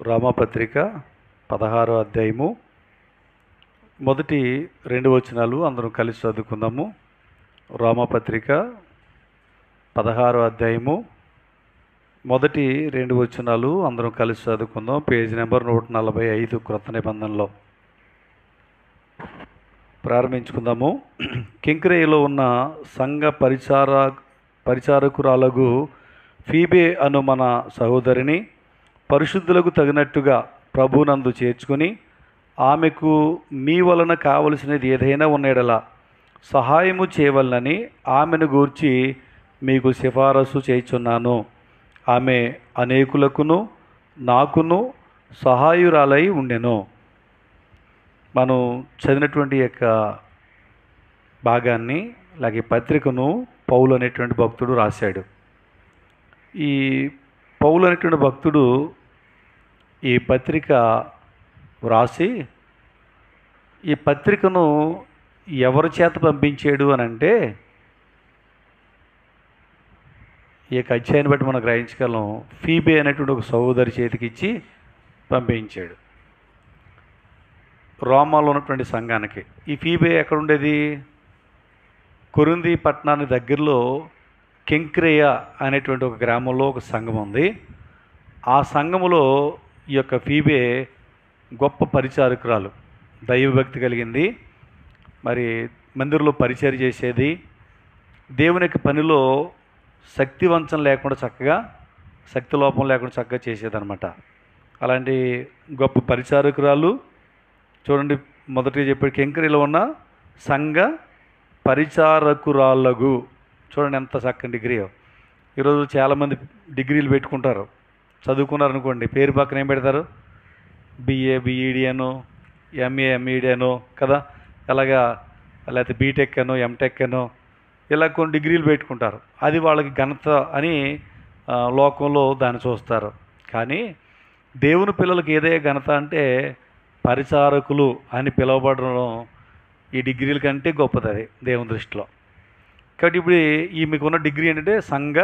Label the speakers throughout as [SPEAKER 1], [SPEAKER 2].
[SPEAKER 1] రామపత్రిక 16వ అధ్యాయము మొదటి 2 వచనాలు అందరం కలిసి చదువుకుందాము. రామపత్రిక 16వ అధ్యాయము మొదటి 2 వచనాలు అందరం కలిసి చదువుకుందాం. పేజీ నెంబర్ 145 క్రొత్త నిబంధనలో ప్రారంభించుకుందాము. కింక్రేయలో ఉన్న సంఘ పరిచారకురాలగు ఫీబే అను మన సహోదరిని పరిశుద్ధులకు తగినట్టుగా ప్రభునందు చేర్చుకొని ఆమెకు మీ వలన కావలసినది ఏదైనా ఉన్నడలా సహాయము చేయవలనని ఆమెను గూర్చి మీకు సిఫారసు చేయుచున్నాను. ఆమె అనేకులకును నాకును సహాయురాలై ఉండెను. మనం చదివినటువంటి యొక్క భాగాన్ని అలాగే పత్రికను పౌలు అనేటువంటి భక్తుడు రాశాడు. ఈ పౌలు అనేటువంటి భక్తుడు ఈ పత్రిక వ్రాసి ఈ పత్రికను ఎవరి చేత పంపించాడు అని అంటే, ఈ యొక్క అధ్యాయాన్ని బట్టి మనం గ్రహించగలం, ఫీబే అనేటువంటి ఒక సహోదరి చేతికి ఇచ్చి పంపించాడు రోమాలో ఉన్నటువంటి సంఘానికి. ఈ ఫీబే ఎక్కడ ఉండేది? కొరింథీ పట్టణానికి దగ్గరలో కెంక్రేయ అనేటువంటి ఒక గ్రామంలో ఒక సంఘం ఉంది. ఆ సంఘములో ఈ యొక్క ఫీబే గొప్ప పరిచారకురాలు, దైవభక్తి కలిగింది. మరి మందిరంలో పరిచర్య చేసేది, దేవుని యొక్క పనిలో శక్తి వంచన లేకుండా చక్కగా, శక్తి లోపం లేకుండా చక్కగా చేసేదన్నమాట. అలాంటి గొప్ప పరిచారకురాలు. చూడండి, మొదటిగా చెప్పాడు కెంక్రేయలో ఉన్న సంఘ పరిచారకురాలగు. చూడండి ఎంత చక్కని డిగ్రీ. ఈరోజు చాలామంది డిగ్రీలు పెట్టుకుంటారు, చదువుకున్నారనుకోండి, పేరు పక్కన ఏం పెడతారు? బిఏ బిఈడి అనో, ఎంఏ ఎంఈడి అనో కదా, అలాగా, లేకపోతే బీటెక్ అనో ఎంటెక్ అనో, ఇలా కొన్ని డిగ్రీలు పెట్టుకుంటారు. అది వాళ్ళకి ఘనత అని లోకంలో దాన్ని చూస్తారు. కానీ దేవుని పిల్లలకి ఏదే ఘనత అంటే పరిచారకులు అని పిలువబడడం ఈ డిగ్రీల కంటే గొప్పది అది దేవుని దృష్టిలో. కాబట్టి ఇప్పుడు ఈమెకున్న డిగ్రీ ఏంటంటే సంఘ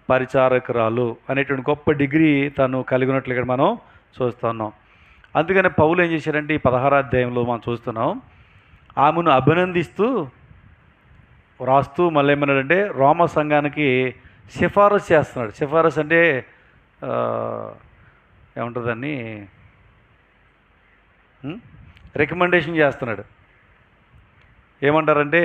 [SPEAKER 1] పరిచారకురాలు అనేటువంటి గొప్ప డిగ్రీ తను కలిగి ఉన్నట్లు ఇక్కడ మనం చూస్తున్నాం. అందుకని పౌలు ఏం చేశారంటే ఈ 16వ అధ్యాయంలో మనం చూస్తున్నాం, ఆమెను అభినందిస్తూ రాస్తూ మళ్ళీ ఏమన్నాడంటే రోమ సంఘానికి సిఫారసు చేస్తున్నాడు. సిఫారసు అంటే ఏముంటుందని రికమెండేషన్ చేస్తున్నాడు. ఏమంటారంటే,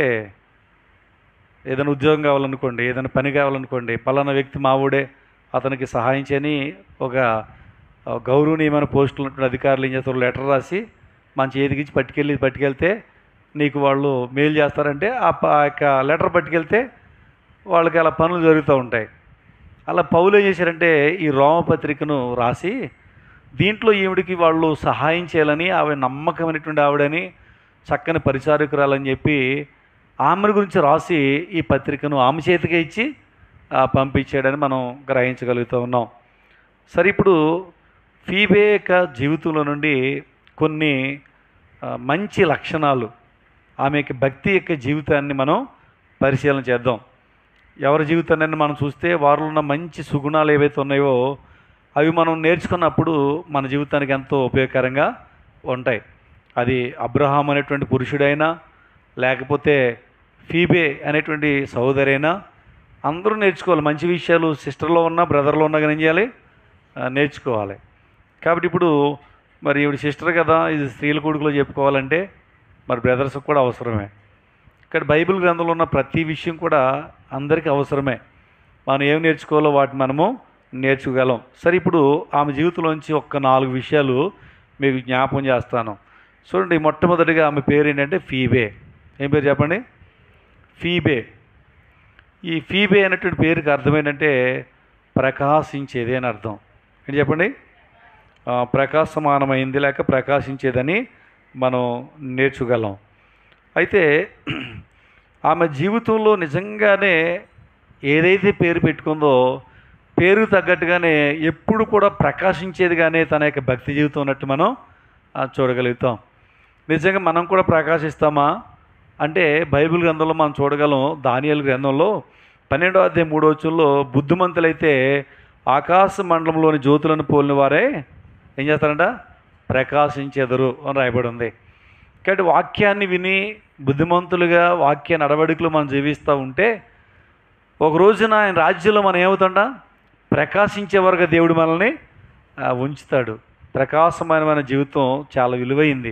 [SPEAKER 1] ఏదైనా ఉద్యోగం కావాలనుకోండి, ఏదైనా పని కావాలనుకోండి, పలానా వ్యక్తి మావుడే, అతనికి సహాయం చేయని ఒక గౌరవనీయమైన పోస్టులు ఉన్నటువంటి అధికారులు ఏం చేస్తారు, లెటర్ రాసి మన చేతికి ఇచ్చి పట్టుకెళ్తే నీకు వాళ్ళు మెయిల్ చేస్తారంటే ఆ యొక్క లెటర్ పట్టుకెళ్తే వాళ్ళకి అలా పనులు జరుగుతూ ఉంటాయి. అలా పౌలు ఏం చేశారంటే ఈ రోమపత్రికను రాసి దీంట్లో ఈవిడికి వాళ్ళు సహాయం చేయాలని, ఆవిడ నమ్మకమైనటువంటి ఆవిడని, చక్కని పరిచారకురాలని చెప్పి ఆమె గురించి రాసి ఈ పత్రికను ఆమె చేతికి ఇచ్చి పంపించాడని మనం గ్రహించగలుగుతూ ఉన్నాం. సరే, ఇప్పుడు ఫీబే యొక్క జీవితంలో నుండి కొన్ని మంచి లక్షణాలు, ఆమె యొక్క భక్తి యొక్క జీవితాన్ని మనం పరిశీలన చేద్దాం. ఎవరి జీవితాన్ని మనం చూస్తే వారిలో ఉన్న మంచి సుగుణాలు ఏవైతే ఉన్నాయో అవి మనం నేర్చుకున్నప్పుడు మన జీవితానికి ఎంతో ఉపయోగకరంగా ఉంటాయి. అది అబ్రహాం అనేటువంటి పురుషుడైనా, లేకపోతే ఫీబే అనేటువంటి సహోదరైనా, అందరూ నేర్చుకోవాలి. మంచి విషయాలు సిస్టర్లో ఉన్నా బ్రదర్లో ఉన్నా కానీ ఏం చేయాలి? నేర్చుకోవాలి. కాబట్టి ఇప్పుడు మరి ఈవిడ సిస్టర్ కదా, ఇది స్త్రీల కొడుకులో చెప్పుకోవాలంటే మరి బ్రదర్స్కి కూడా అవసరమే. ఇక్కడ బైబిల్ గ్రంథంలో ఉన్న ప్రతి విషయం కూడా అందరికీ అవసరమే. మనం ఏం నేర్చుకోవాలో వాటిని మనము నేర్చుకోగలం. సరే, ఇప్పుడు ఆమె జీవితంలోంచి ఒక్క 4 విషయాలు మీకు జ్ఞాపకం చేస్తాను. చూడండి, మొట్టమొదటిగా ఆమె పేరు ఏంటంటే ఫీబే. ఏం పేరు చెప్పండి? ఫీబే. ఈ ఫీబే అనేటువంటి పేరుకి అర్థం ఏంటంటే ప్రకాశించేది అని అర్థం. ఏంటి చెప్పండి? ప్రకాశమానమైంది లేక ప్రకాశించేదని మనం నేర్చుకోగలం. అయితే ఆమె జీవితంలో నిజంగానే ఏదైతే పేరు పెట్టుకుందో పేరు తగ్గట్టుగానే ఎప్పుడు కూడా ప్రకాశించేదిగానే తన యొక్క భక్తి జీవితం ఉన్నట్టు మనం చూడగలుగుతాం. నిజంగా మనం కూడా ప్రకాశిస్తామా అంటే బైబిల్ గ్రంథంలో మనం చూడగలం. దానియేలు గ్రంథంలో 12వ అధ్యాయం 3వ వచనంలో బుద్ధిమంతులైతే ఆకాశ మండలంలోని జ్యోతులను పోలిన వారే ఏం చేస్తారంట? ప్రకాశించెదరు అని రాయబడి ఉంది. కాబట్టి వాక్యాన్ని విని బుద్ధిమంతులుగా వాక్య నడవడికలు మనం జీవిస్తూ ఉంటే ఒక రోజున ఆయన రాజ్యంలో మనం ఏమవుతుందా? ప్రకాశించేవారుగా దేవుడు మనల్ని ఉంచుతాడు. ప్రకాశమైన జీవితం చాలా విలువైంది,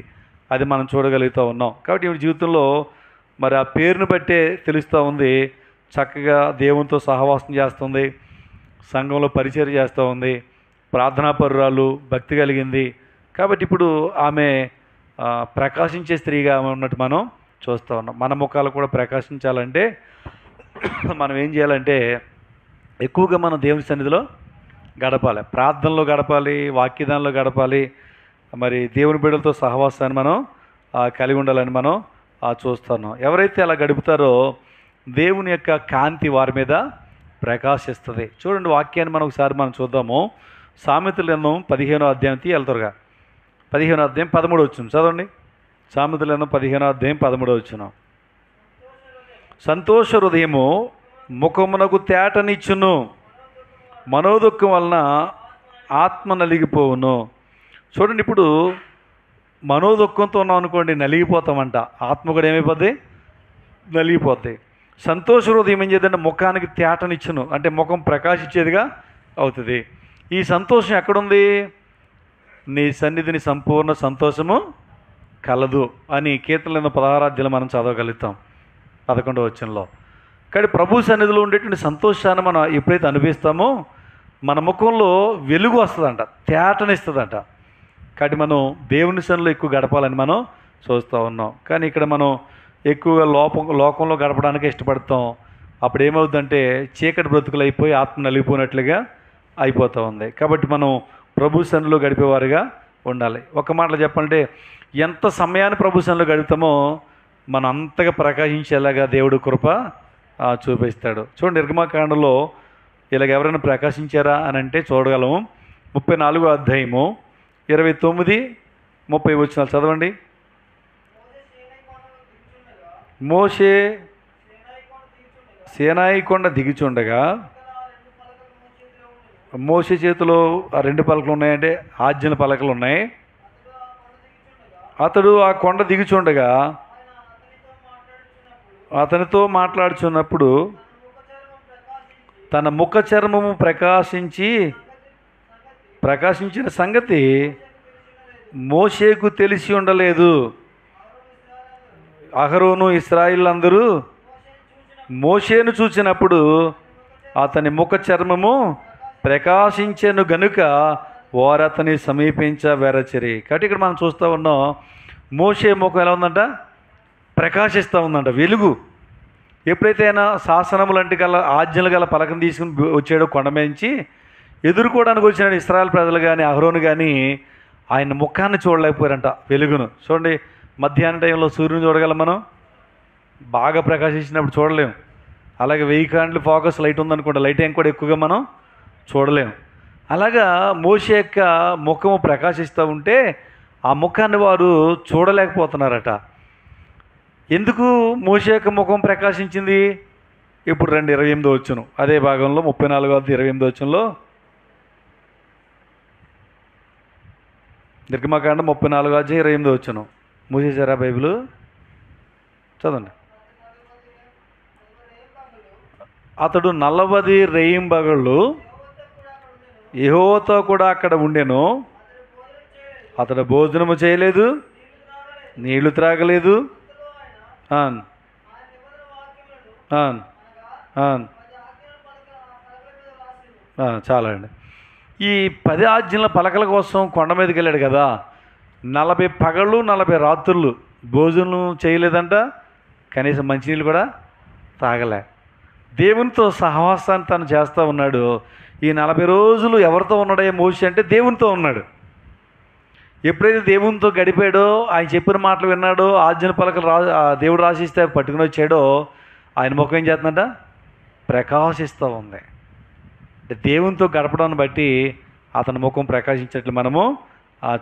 [SPEAKER 1] అది మనం చూడగలుగుతూ ఉన్నాం. కాబట్టి ఈ జీవితంలో మరి ఆ పేరును బట్టే తెలుస్తూ ఉంది, చక్కగా దేవునితో సహవాసం చేస్తుంది, సంఘంలో పరిచర్య చేస్తూ ఉంది, ప్రార్థనాపరురాలు, భక్తి కలిగింది. కాబట్టి ఇప్పుడు ఆమె ప్రకాశించే స్త్రీగా ఉన్నట్టు మనం చూస్తూ ఉన్నాం. మన ముఖాలు కూడా ప్రకాశించాలంటే మనం ఏం చేయాలంటే ఎక్కువగా మనం దేవుని సన్నిధిలో గడపాలి, ప్రార్థనలో గడపాలి, వాక్యదానంలో గడపాలి. మరి దేవుని బిడ్డలతో సహవాసాన్ని మనం కలిగి ఉండాలని మనం చూస్తున్నాం. ఎవరైతే అలా గడుపుతారో దేవుని యొక్క కాంతి వారి మీద ప్రకాశిస్తుంది. చూడండి, వాక్యాన్ని మనం ఒకసారి మనం చూద్దాము. సామెతల గ్రంథం 15వ అధ్యాయం వెళ్తారుగా, 15వ అధ్యాయం 13వ వచనం చదవండి. సామెతల గ్రంథం 15వ అధ్యాయం 13వ వచనం. సంతోష హృదయము ముఖమునకు తేటనిచ్చును, మనోదుఖం వలన ఆత్మ నలిగిపోవును. చూడండి, ఇప్పుడు మనోదుఖంతో ఉన్నాం అనుకోండి, నలిగిపోతామంట. ఆత్మ కూడా ఏమైపోద్ది? నలిగిపోద్ది. సంతోష హృదయం ఏం చేద్దంటే ముఖానికి తేటనిచ్చును, అంటే ముఖం ప్రకాశించేదిగా అవుతుంది. ఈ సంతోషం ఎక్కడుంది? నీ సన్నిధిని సంపూర్ణ సంతోషము కలదు అని కీర్తనలు 16వ అధ్యాయంలో మనం చదవగలుగుతాం 11వ వచనంలో. కానీ ప్రభు సన్నిధిలో ఉండేటువంటి సంతోషాన్ని మనం ఎప్పుడైతే అనిపిస్తామో మన ముఖంలో వెలుగు వస్తుందంట, తేటనిస్తుందంట. కాబట్టి మనం దేవుని సన్నిధిలో ఎక్కువ గడపాలని మనం చూస్తూ ఉన్నాం. కానీ ఇక్కడ మనం ఎక్కువగా లోకంలో గడపడానికి ఇష్టపడతాం. అప్పుడు ఏమవుతుందంటే చీకటి బ్రతుకులు అయిపోయి ఆత్మ నలిగిపోయినట్లుగా అయిపోతూ ఉంది. కాబట్టి మనం ప్రభు సన్నిధిలో గడిపేవారుగా ఉండాలి. ఒక మాటలో చెప్పాలంటే ఎంత సమయాన్ని ప్రభు సన్నిధిలో గడుపుతామో మనం అంతగా ప్రకాశించేలాగా దేవుడు కృప చూపిస్తాడు. చూడండి, నిర్గమకాండంలో ఇలాగ ఎవరైనా ప్రకాశించారా అని అంటే చూడగలము. 34వ అధ్యాయము 29-30 వచనాలు చదవండి. మోషే సీనాయి కొండ దిగుచుండగా, మోషే చేతిలో ఆ 2 పలకలు ఉన్నాయంటే ఆజ్ఞల పలకలు ఉన్నాయి. అతడు ఆ కొండ దిగుచుండగా అతనితో మాట్లాడుచున్నప్పుడు తన ముఖ చర్మము ప్రకాశించిన సంగతి మోషేకు తెలిసి ఉండలేదు. అహరోను ఇశ్రాయేలు మోషేను చూసినప్పుడు అతని ముఖ చర్మము ప్రకాశించెను గనుక వారు అతని సమీపించవెరచిరి. కాబట్టి ఇక్కడ మనం చూస్తూ ఉన్నాం, మోషే ముఖం ఎలా ఉందంట? ప్రకాశిస్తూ ఉందంట, వెలుగు. ఎప్పుడైతే ఆయన శాసనము లాంటి గల ఆజ్ఞలు గల పలకను తీసుకుని వచ్చాడో కొండ నుంచి ఎదుర్కోవడానికి వచ్చినాడు ఇశ్రాయేలు ప్రజలు కానీ అహరోను కానీ ఆయన ముఖాన్ని చూడలేకపోయారంట, వెలుగును. చూడండి, మధ్యాహ్నం టైంలో సూర్యుని చూడగలం మనం, బాగా ప్రకాశించినప్పుడు చూడలేము. అలాగే 1000 కాండ్లు ఫోకస్ లైట్ ఉందనుకోండి, లైట్ ఏం కూడా ఎక్కువగా మనం చూడలేము. అలాగా మోషే యొక్క ముఖము ప్రకాశిస్తూ ఉంటే ఆ ముఖాన్ని వారు చూడలేకపోతున్నారట. ఎందుకు మోషే యొక్క ముఖం ప్రకాశించింది? ఇప్పుడు 28వ వచనం అదే భాగంలో 34వ 28వ వచనంలో, నిర్గమకాండం 34వ 28వ వచనం. మూసేశారా బైబిల్? చదవండి. అతడు 40 రేయింబగళ్ళు యెహోవాతో కూడా అక్కడ ఉండెను. అతడు భోజనము చేయలేదు, నీళ్లు త్రాగలేదు. చాలా అండి. ఈ 10 ఆజ్ఞల పలకల కోసం కొండ మీదకి వెళ్ళాడు కదా, 40 పగళ్ళు 40 రాత్రులు భోజనం చేయలేదంట, కనీసం మంచినీళ్ళు కూడా తాగలే. దేవునితో సహవాసాన్ని తను చేస్తూ ఉన్నాడు. ఈ 40 రోజులు ఎవరితో ఉన్నాడే మోషే అంటే దేవునితో ఉన్నాడు. ఎప్పుడైతే దేవునితో గడిపాడో, ఆయన చెప్పిన మాటలు విన్నాడో, ఆజ్ఞల పలకలు దేవుడు రాసిస్తే పట్టుకుని వచ్చాడో, ఆయన ముఖం ఏం చేస్తుందంట? ప్రకాశిస్తూ ఉంది. అంటే దేవునితో గడపడాన్ని బట్టి అతని ముఖం ప్రకాశించేట్లు మనము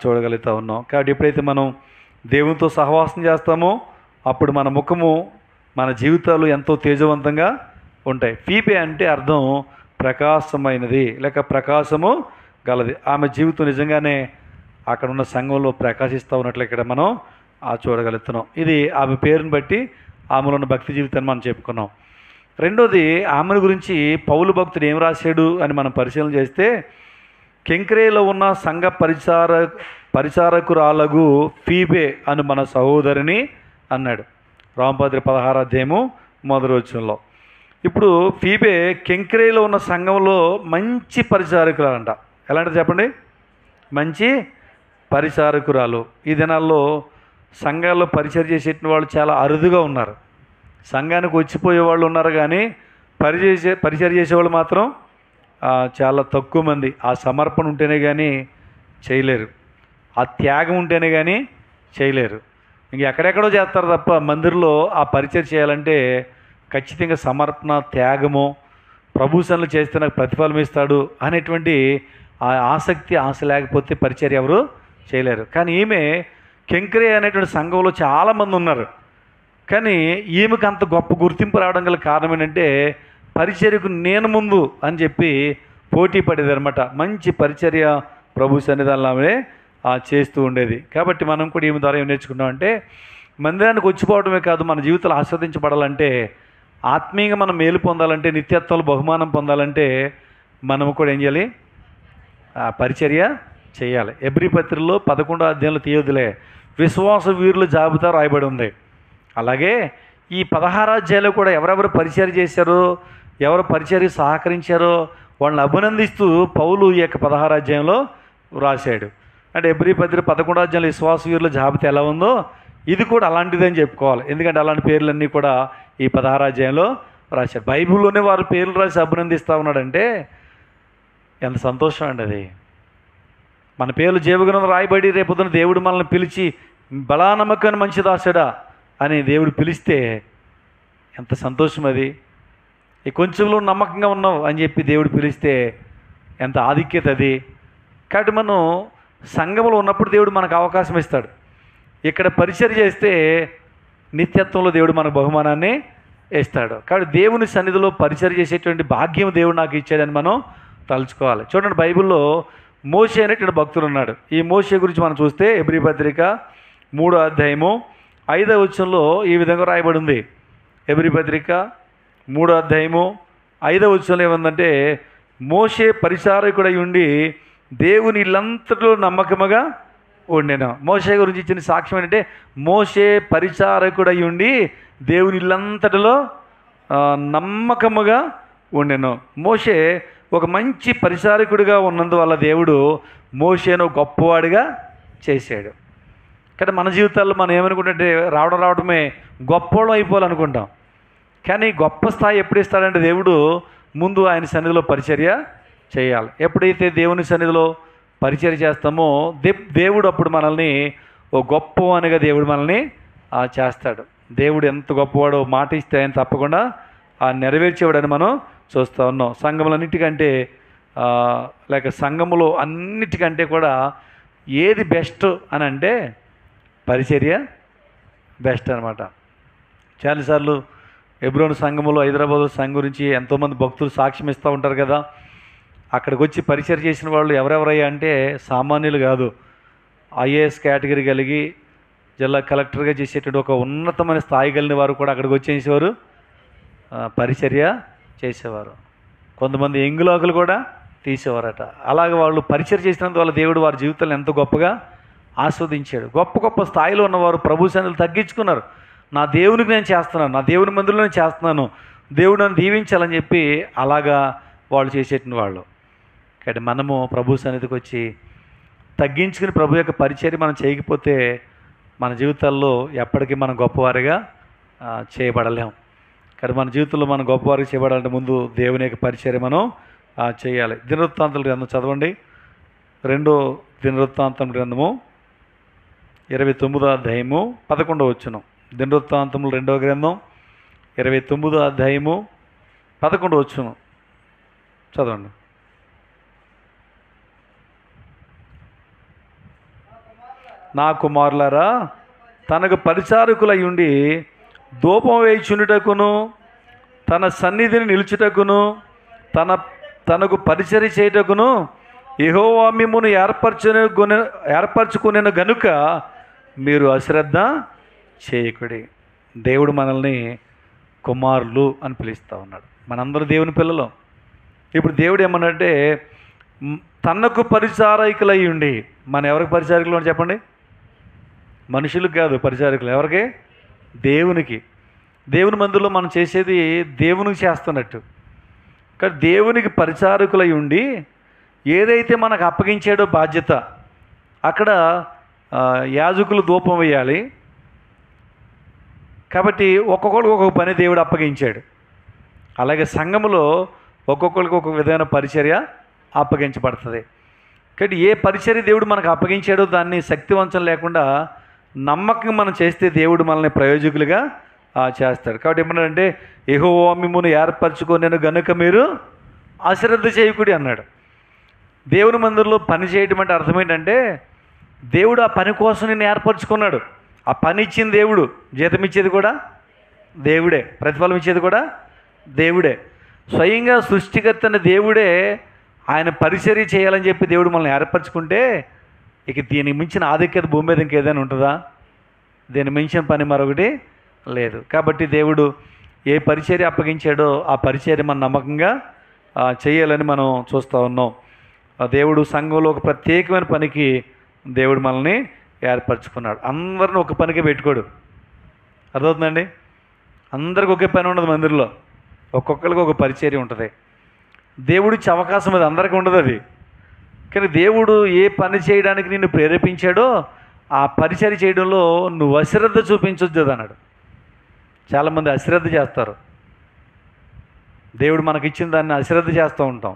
[SPEAKER 1] చూడగలుగుతూ ఉన్నాం. కాబట్టి ఎప్పుడైతే మనం దేవునితో సహవాసం చేస్తామో అప్పుడు మన ముఖము, మన జీవితాలు ఎంతో తేజవంతంగా ఉంటాయి. ఫీబే అంటే అర్థం ప్రకాశమైనది లేక ప్రకాశము గలది. ఆమె జీవితం నిజంగానే అక్కడ ఉన్న సంఘంలో ప్రకాశిస్తూ ఉన్నట్లు ఇక్కడ మనం చూడగలుగుతున్నాం. ఇది ఆమె పేరుని బట్టి ఆమెలో ఉన్న భక్తి జీవితాన్ని మనం చెప్పుకున్నాం. రెండోది, ఆమెను గురించి పౌలు భక్తుడు ఏం రాశాడు అని మనం పరిశీలన చేస్తే, కెంక్రేలో ఉన్న సంఘ పరిచారకురాలగు ఫీబే అను మన సహోదరిని అన్నాడు. రోమపత్రిక 16వ అధ్యాయము 1వ వచనంలో. ఇప్పుడు ఫీబే కెంక్రేలో ఉన్న సంఘంలో మంచి పరిచారకురాలంట. ఎలా అంటే చెప్పండి, మంచి పరిచారకురాలు. ఈ దినాల్లో సంఘాల్లో పరిచయం చేసేట వాళ్ళు చాలా అరుదుగా ఉన్నారు. సంఘానికి వచ్చిపోయే వాళ్ళు ఉన్నారు, కానీ పరిచయం చేసేవాళ్ళు మాత్రం చాలా తక్కువ మంది. ఆ సమర్పణ ఉంటేనే కానీ చేయలేరు, ఆ త్యాగం ఉంటేనే కానీ చేయలేరు. ఇంక ఎక్కడెక్కడో చేస్తారు తప్ప మందిరంలో ఆ పరిచయం చేయాలంటే ఖచ్చితంగా సమర్పణ, త్యాగము, ప్రభు సన్నిధిలో చేస్తే నాకు ప్రతిఫలం ఇస్తాడు అనేటువంటి ఆ ఆశ లేకపోతే పరిచర్య ఎవరు చేయలేరు. కానీ ఈమె కెంక్రే అనేటువంటి సంఘంలో చాలామంది ఉన్నారు, కానీ ఈమెకు అంత గొప్ప గుర్తింపు రావడం గల కారణం ఏంటంటే పరిచర్యకు నేను ముందు అని చెప్పి పోటీ పడేది అనమాట. మంచి పరిచర్య ప్రభు సన్నిధానంలో ఆమె చేస్తూ ఉండేది. కాబట్టి మనం కూడా ఈమె ద్వారా ఏం నేర్చుకున్నామంటే, మందిరానికి వచ్చిపోవడమే కాదు, మన జీవితాలు ఆస్వాదించబడాలంటే, ఆత్మీయంగా మనం మేలు పొందాలంటే, నిత్యత్వంలో బహుమానం పొందాలంటే మనము కూడా ఏం చేయాలి? పరిచర్య చేయాలి. ఎబ్రీ పత్రికలో 11వ అధ్యాయంలో తీయొద్దులే, విశ్వాస వీరుల జాబితా రాయబడి ఉంది. అలాగే ఈ 16 అధ్యాయాలు కూడా ఎవరెవరు పరిచర్య చేశారో, ఎవరు పరిచర్య సహకరించారో వాళ్ళని అభినందిస్తూ పౌలు ఈ యొక్క 16 అధ్యాయంలో రాశాడు. అంటే ఎబ్రీ పత్రిక 11వ అధ్యాయంలో విశ్వాస వీరుల జాబితా ఎలా ఉందో ఇది కూడా అలాంటిదని చెప్పుకోవాలి. ఎందుకంటే అలాంటి పేర్లన్నీ కూడా ఈ 16 అధ్యాయంలో రాశారు. బైబిల్లోనే వారు పేర్లు రాసి అభినందిస్తూ ఉన్నాడంటే ఎంత సంతోషం అండి అది. మన పేర్లు జీవగ్రంథంలో రాయబడి రేపొద్దున దేవుడు మనల్ని పిలిచి బలా నమ్మకాన్ని మంచి దాసుడా అని దేవుడు పిలిస్తే ఎంత సంతోషం అది. ఈ కొంచెంలో నమ్మకంగా ఉన్నావు అని చెప్పి దేవుడు పిలిస్తే ఎంత ఆధిక్యత అది. కాబట్టి మనం సంఘంలో ఉన్నప్పుడు దేవుడు మనకు అవకాశం ఇస్తాడు. ఇక్కడ పరిచర్య చేస్తే నిత్యత్వంలో దేవుడు మనకు బహుమానాన్ని ఇస్తాడు. కాబట్టి దేవుని సన్నిధిలో పరిచర్య చేసేటువంటి భాగ్యం దేవుడు నాకు ఇచ్చాడని మనం తలుచుకోవాలి. చూడండి, బైబిల్లో మోషే అనేటువంటి భక్తుడు ఉన్నాడు. ఈ మోషే గురించి మనం చూస్తే ఎబ్రీ పత్రిక 3వ అధ్యాయము 5వ వచనంలో ఈ విధంగా రాయబడి ఉంది. ఎబ్రీ పత్రిక 3వ అధ్యాయము 5వ వచనంలో ఏముందంటే, మోషే పరిచారకుడై ఉండి దేవుని ఇల్లంతటిలో నమ్మకముగా ఉండెను. మోషే గురించి ఇచ్చిన సాక్ష్యం ఏంటంటే, మోషే పరిచారకుడై ఉండి దేవుని ఇల్లంతటిలో నమ్మకముగా ఉండెను. మోషే ఒక మంచి పరిచారకుడిగా ఉన్నందువల్ల దేవుడు మోషేను గొప్పవాడిగా చేశాడు. కానీ మన జీవితాల్లో మనం ఏమనుకుంటే రావడమే గొప్పవాళ్ళం అయిపోవాలనుకుంటాం. కానీ గొప్ప స్థాయి ఎప్పుడు ఇస్తాడంటే దేవుడు ముందు ఆయన సన్నిధిలో పరిచర్య చేయాలి. ఎప్పుడైతే దేవుని సన్నిధిలో పరిచర్య చేస్తామో దేవుడు అప్పుడు మనల్ని ఓ గొప్పవానిగా దేవుడు మనల్ని చేస్తాడు. దేవుడు ఎంత గొప్పవాడో మాట ఇస్తే ఆయన తప్పకుండా నెరవేర్చేవాడని మనం చూస్తూ ఉన్నాం. సంఘములన్నిటికంటే లేక సంఘములో అన్నిటికంటే కూడా ఏది బెస్ట్ అని అంటే పరిచర్య బెస్ట్ అనమాట. చాలాసార్లు ఎబ్రోన్ సంఘములో, హైదరాబాద్ సంఘం గురించి ఎంతోమంది భక్తులు సాక్ష్యం ఇస్తూ ఉంటారు కదా. అక్కడికి వచ్చి పరిచర్య చేసిన వాళ్ళు ఎవరెవరయ్యా అంటే సామాన్యులు కాదు. ఐఏఎస్ కేటగిరీ కలిగి జిల్లా కలెక్టర్గా చేసేటువంటి ఒక ఉన్నతమైన స్థాయి కలిగిన వారు కూడా అక్కడికి వచ్చేసేవారు, పరిచర్య చేసేవారు. కొంతమంది ఎంగులాకులు కూడా తీసేవారట. అలాగే వాళ్ళు పరిచర్య చేసినందువల్ల దేవుడు వారి జీవితాలను ఎంతో గొప్పగా ఆస్వాదించాడు. గొప్ప గొప్ప స్థాయిలో ఉన్నవారు ప్రభు సన్నిధిలో తగ్గించుకున్నారు. నా దేవునికి నేను చేస్తున్నాను, నా దేవుని మందిరంలో నేను చేస్తున్నాను, దేవుడు నన్ను దీవించాలని చెప్పి అలాగా వాళ్ళు చేసేటువంటి వాళ్ళు. కాబట్టి మనము ప్రభు సన్నిధికి వచ్చి తగ్గించుకుని ప్రభు యొక్క పరిచర్య మనం చేయకపోతే మన జీవితాల్లో ఎప్పటికీ మనం గొప్పవారిగా చేయబడలేం. కానీ మన జీవితంలో మనం గొప్పవారిగా చేయబడాలంటే ముందు దేవుని యొక్క పరిచర్య మనం చేయాలి. దినవృత్తాంతాల గ్రంథం చదవండి. 2వ దినవృత్తాంతం గ్రంథము 29వ అధ్యాయము 11వ వచనం. దినవృత్తాంతములు 2వ గ్రంథం 29వ అధ్యాయము 11వ వచనం చదవండి. నా కుమారులారా, తనకు పరిచారకులై ఉండి ధూపం వేయుచుండుటకును, తన సన్నిధిని నిలుచుటకును, తన తనకు పరిచర్య చేయుటకును యెహోవా మిమ్మును ఏర్పరచుకునే గనుక మీరు అశ్రద్ధ చేయకుడి. దేవుడు మనల్ని కుమారులు అని పిలుస్తూ ఉన్నాడు. మనందరూ దేవుని పిల్లలు. ఇప్పుడు దేవుడు ఏమన్నాడంటే తనకు పరిచారకులై ఉండి, మన ఎవరికి పరిచారకులు అని చెప్పండి? మనుషులకు కాదు పరిచారకులు. ఎవరికి? దేవునికి. దేవుని మందిలో మనం చేసేది దేవునికి చేస్తున్నట్టు. కానీ దేవునికి పరిచారకులై ఉండి ఏదైతే మనకు అప్పగించాడో బాధ్యత, అక్కడ యాజకులు ధూపం వేయాలి. కాబట్టి ఒక్కొక్కరికి ఒక్కొక్క పని దేవుడు అప్పగించాడు. అలాగే సంఘములో ఒక్కొక్కరికి ఒక్కొక్క విధమైన పరిచర్య అప్పగించబడుతుంది. కాబట్టి ఏ పరిచర్య దేవుడు మనకు అప్పగించాడో దాన్ని శక్తివంచం లేకుండా నమ్మకంగా మనం చేస్తే దేవుడు మనల్ని ప్రయోజకులుగా చేస్తాడు. కాబట్టి ఏమన్నాడంటే యెహోవా మిమ్మును ఏర్పరచుకొనెను గనుక మీరు అశ్రద్ధ చేయకుడి అన్నాడు. దేవుని మందిరంలో పని చేయడం అంటే అర్థం ఏంటంటే దేవుడు ఆ పని కోసం నిన్ను ఏర్పరచుకున్నాడు. ఆ పని ఇచ్చింది దేవుడు, జీతం ఇచ్చేది కూడా దేవుడే, ప్రతిఫలం ఇచ్చేది కూడా దేవుడే. స్వయంగా సృష్టికర్త అనే దేవుడే ఆయన పరిచర్య చేయాలని చెప్పి దేవుడు మనల్ని ఏర్పరచుకుంటే ఇక దీనికి మించిన ఆధిక్యత భూమి మీద ఇంకేదైనా ఉంటుందా? దీన్ని మించిన పని మరొకటి లేదు. కాబట్టి దేవుడు ఏ పరిచర్య అప్పగించాడో ఆ పరిచర్య మన నమ్మకంగా చేయాలని మనం చూస్తూ ఉన్నాం. దేవుడు సంఘంలో ఒక ప్రత్యేకమైన పనికి దేవుడు మనల్ని ఏర్పరచుకున్నాడు. అందరిని ఒక పనికే పెట్టుకోడు. అర్థమవుతుందండి? అందరికి ఒకే పని ఉండదు. మందిరంలో ఒక్కొక్కరికి ఒక పరిచర్య ఉంటుంది. దేవుడిచ్చే అవకాశం అది అందరికీ ఉండదు. అది కానీ దేవుడు ఏ పని చేయడానికి నిన్ను ప్రేరేపించాడో ఆ పరిచర్య చేయడంలో నువ్వు అశ్రద్ధ చూపించొద్దు అన్నాడు. చాలామంది అశ్రద్ధ చేస్తారు. దేవుడు మనకి ఇచ్చిన దాన్ని అశ్రద్ధ చేస్తూ ఉంటాం.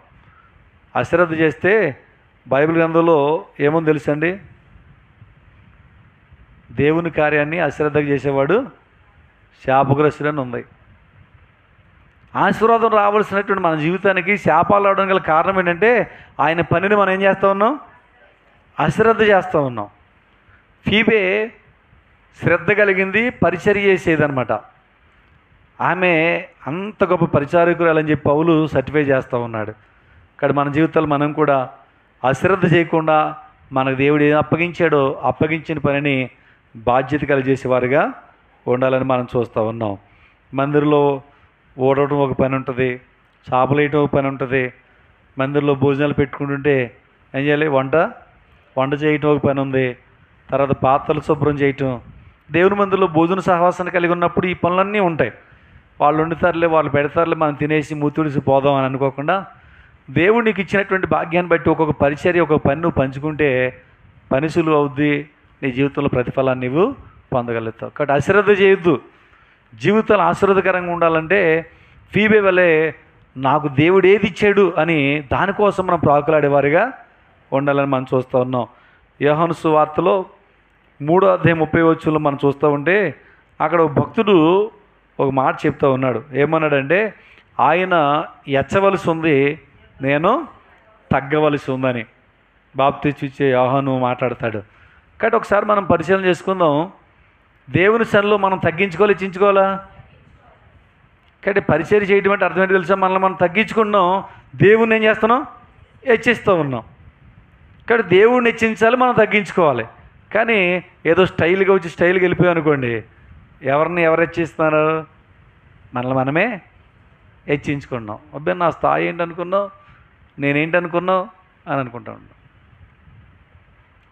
[SPEAKER 1] అశ్రద్ధ చేస్తే బైబిల్ గ్రంథంలో ఏమో తెలుసండి, దేవుని కార్యాన్ని అశ్రద్ధగా చేసేవాడు శాపగ్రస్తుడని ఉంది. ఆశీర్వాదం రావాల్సినటువంటి మన జీవితానికి శాపాలు రావడం గల కారణం ఏంటంటే ఆయన పనిని మనం ఏం చేస్తూ ఉన్నాం? అశ్రద్ధ చేస్తూ ఉన్నాం. ఫీబే శ్రద్ధ కలిగింది, పరిచర్య చేసేదనమాట. ఆమె అంత గొప్ప పరిచారకురాలని చెప్పి పౌలు సర్టిఫై చేస్తూ ఉన్నాడు. ఇక్కడ మన జీవితాలు మనం కూడా అశ్రద్ధ చేయకుండా మనకు దేవుడు ఏం అప్పగించాడో అప్పగించిన పనిని బాధ్యత కలిగేసేవారుగా ఉండాలని మనం చూస్తూ ఉన్నాం. మందిరంలో ఓడవటం ఒక పని ఉంటుంది, చేపలు వేయటం ఒక పని ఉంటుంది. మందిరంలో భోజనాలు పెట్టుకుంటుంటే ఏం చేయాలి? వంట చేయటం ఒక పని ఉంది. తర్వాత పాత్రలు శుభ్రం చేయటం. దేవుని మందిరంలో భోజన సహవాసాన్ని కలిగి ఉన్నప్పుడు ఈ పనులన్నీ ఉంటాయి. వాళ్ళు వండుతారులే, వాళ్ళు పెడతారులే, మనం తినేసి మూతుడిసి పోదాం అని అనుకోకుండా దేవుడు నీకు ఇచ్చినటువంటి భాగ్యాన్ని బట్టి ఒక్కొక్క పరిచర్య ఒక్కొక్క పని నువ్వు పంచుకుంటే పని సులువు అవుద్ది. నీ జీవితంలో ప్రతిఫలాన్ని నువ్వు పొందగలుగుతావు. కాబట్టి అశ్రద్ధ చేయొద్దు. జీవితాలు ఆశీర్వాదకరంగా ఉండాలంటే ఫీబే వలె నాకు దేవుడు ఏది ఇచ్చాడు అని దానికోసం మనం ప్రాకులాడేవారిగా ఉండాలని మనం చూస్తూ ఉన్నాం. యోహాను సువార్తలో 3:30 మనం చూస్తూ ఉంటే అక్కడ ఒక భక్తుడు ఒక మాట చెప్తూ ఉన్నాడు. ఏమన్నాడంటే ఆయన ఎచ్చవలసి ఉంది, నేను తగ్గవలసి ఉందని బాప్తిస్మం ఇచ్చే యోహాను మాట్లాడతాడు. కాబట్టి ఒకసారి మనం పరిశీలన చేసుకుందాం. దేవుని సన్నిధిలో మనం తగ్గించుకోవాలి, హెచ్చించుకోవాలా? కాబట్టి పరిచర్య చేయడం అంటే అర్థమేంటి తెలుసా? మనల్ని మనం తగ్గించుకున్నాం, దేవుణ్ణి ఏం చేస్తున్నాం? హెచ్చిస్తూ ఉన్నాం. కాబట్టి దేవుడిని హెచ్చించాలి, మనం తగ్గించుకోవాలి. కానీ ఏదో స్టైల్గా వచ్చి స్టైల్గా వెళ్ళిపోయాం అనుకోండి, ఎవరు హెచ్చిస్తున్నారు? మనల్ని మనమే హెచ్చించుకున్నాం. అబ్బాయి నా స్థాయి ఏంటనుకున్నావు, నేనేంటనుకున్నావు అని అనుకుంటా ఉన్నాం.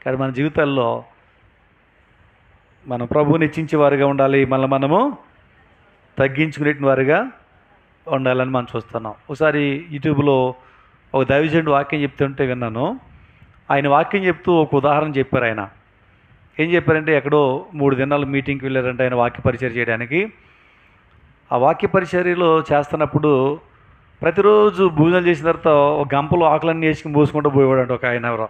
[SPEAKER 1] కానీ మన జీవితాల్లో మనం ప్రభువుని హెచ్చించే వారుగా ఉండాలి, మనము తగ్గించుకునే వారుగా ఉండాలని మనం చూస్తున్నాం. ఒకసారి యూట్యూబ్లో ఒక దైవజనుడు వాక్యం చెప్తుంటే విన్నాను. ఆయన వాక్యం చెప్తూ ఒక ఉదాహరణ చెప్పారు. ఆయన ఏం చెప్పారంటే ఎక్కడో 3 దినాలు మీటింగ్కి వెళ్ళారంటే ఆయన వాక్య పరిచర్య చేయడానికి. ఆ వాక్య పరిచర్యలో చేస్తున్నప్పుడు ప్రతిరోజు భోజనం చేసిన తర్వాత ఒక గంపలో ఆకులన్నీ వేసుకుని పోసుకుంటూ పోయేవాడు. ఒక ఆయన ఎవరో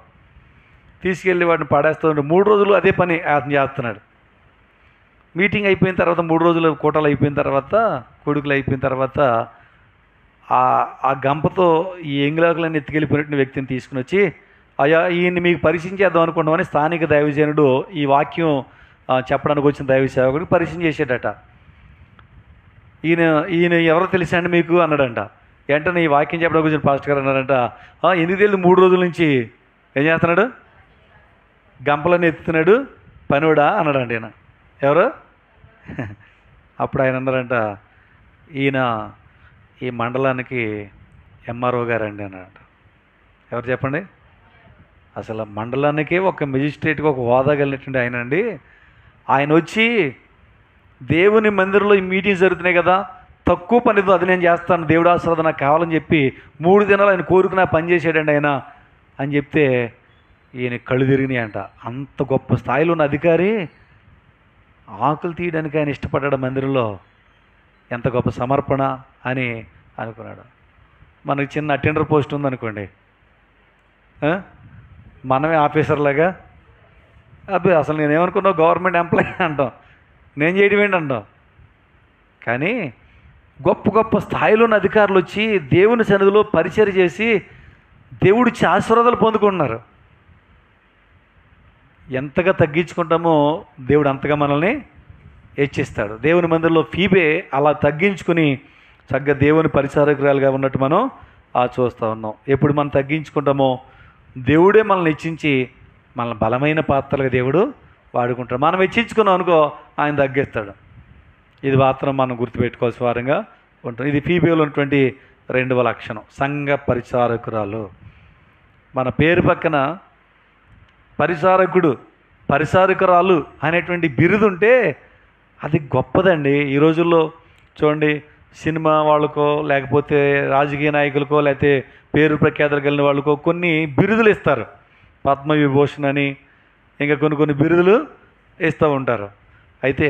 [SPEAKER 1] తీసుకెళ్ళి వాడిని పడేస్తూ 3 రోజులు అదే పని అతను చేస్తున్నాడు. మీటింగ్ అయిపోయిన తర్వాత 3 రోజులు కూటలు అయిపోయిన తర్వాత, కొడుకులు అయిపోయిన తర్వాత ఆ గంపతో ఈ ఎంగిలాకులన్నీ ఎత్తుకెళ్ళిపోయినట్టు వ్యక్తిని తీసుకుని వచ్చి, అయ్యా ఈయన్ని మీకు పరిచయం చేద్దాం అనుకుంటామని స్థానిక దైవజనుడు ఈ వాక్యం చెప్పడానికి వచ్చిన దైవ సేవకుడికి పరిచయం చేసాడట. ఈయన ఎవరో తెలుసండి మీకు అన్నాడంట. వెంటనే ఈ వాక్యం చెప్పడం గురించి పాస్టర్ గారు అన్నారంట, ఎందుకు తెలియదు 3 రోజుల నుంచి ఏం చేస్తున్నాడు, గంపలన్నీ ఎత్తుతున్నాడు పనివాడా అన్నాడండి ఈయన. ఎవరు? అప్పుడు ఆయన అన్నారంట, ఈయన ఈ మండలానికి ఎంఆర్ఓ గారండి అన్నారంట. ఎవరు చెప్పండి? అసలు మండలానికి ఒక మెజిస్ట్రేట్కి ఒక హోదా కలిగినటువంటి ఆయన అండి. ఆయన వచ్చి దేవుని మందిరంలో ఈ మీటింగ్స్ జరుగుతున్నాయి కదా, తక్కువ పనితో అది నేను చేస్తాను, దేవుడు ఆశీర్వాదం నాకు కావాలని చెప్పి 3 దినాలు ఆయన కోరుకున్న పని చేశాడండి ఆయన అని చెప్తే ఈయన కళ్ళు తిరిగినాయి అంట. అంత గొప్ప స్థాయిలో ఉన్న అధికారి ఆకులు తీయడానికి ఆయన ఇష్టపడ్డాడు మందిరంలో, ఎంత గొప్ప సమర్పణ అని అనుకున్నాడు. మనకి చిన్న అటెండర్ పోస్ట్ ఉందనుకోండి, మనమే ఆఫీసర్లాగా అబ్బే అసలు నేనేమనుకున్నావు గవర్నమెంట్ ఎంప్లాయీ అంటాం, నేను చేయడం ఏంటి అంటాం. కానీ గొప్ప గొప్ప స్థాయిలో ఉన్న అధికారులు వచ్చి దేవుని సన్నిధిలో పరిచర్య చేసి దేవుడిచ్చి ఆశీర్వాదాలు పొందుకుంటున్నారు. ఎంతగా తగ్గించుకుంటామో దేవుడు అంతగా మనల్ని హెచ్చిస్తాడు. దేవుని మందిరంలో ఫీబే అలా తగ్గించుకుని చక్కగా దేవుని పరిచారకురాలుగా ఉన్నట్టు మనం చూస్తూ ఉన్నాం. ఎప్పుడు మనం తగ్గించుకుంటామో దేవుడే మనల్ని హెచ్చించి మనల్ని బలమైన పాత్రలుగా దేవుడు వాడుకుంటాడు. మనం హెచ్చించుకున్నాం అనుకో ఆయన తగ్గిస్తాడు. ఇది మాత్రం మనం గుర్తుపెట్టుకోవాల్సిన వారంగా ఉంటుంది. ఇది ఫీబేలో ఉన్నటువంటి 2వ లక్షణం, సంఘ పరిచారకురాలు. మన పేరు పక్కన పరిచారకుడు, పరిచారకురాలు అనేటువంటి బిరుదు ఉంటే అది గొప్పదండి. ఈ రోజుల్లో చూడండి, సినిమా వాళ్ళకో లేకపోతే రాజకీయ నాయకులకో లేకపోతే పేరు ప్రఖ్యాతలు కలిగిన వాళ్ళకో కొన్ని బిరుదులు ఇస్తారు. పద్మవిభూషణ్ అని ఇంకా కొన్ని బిరుదులు ఇస్తూ ఉంటారు. అయితే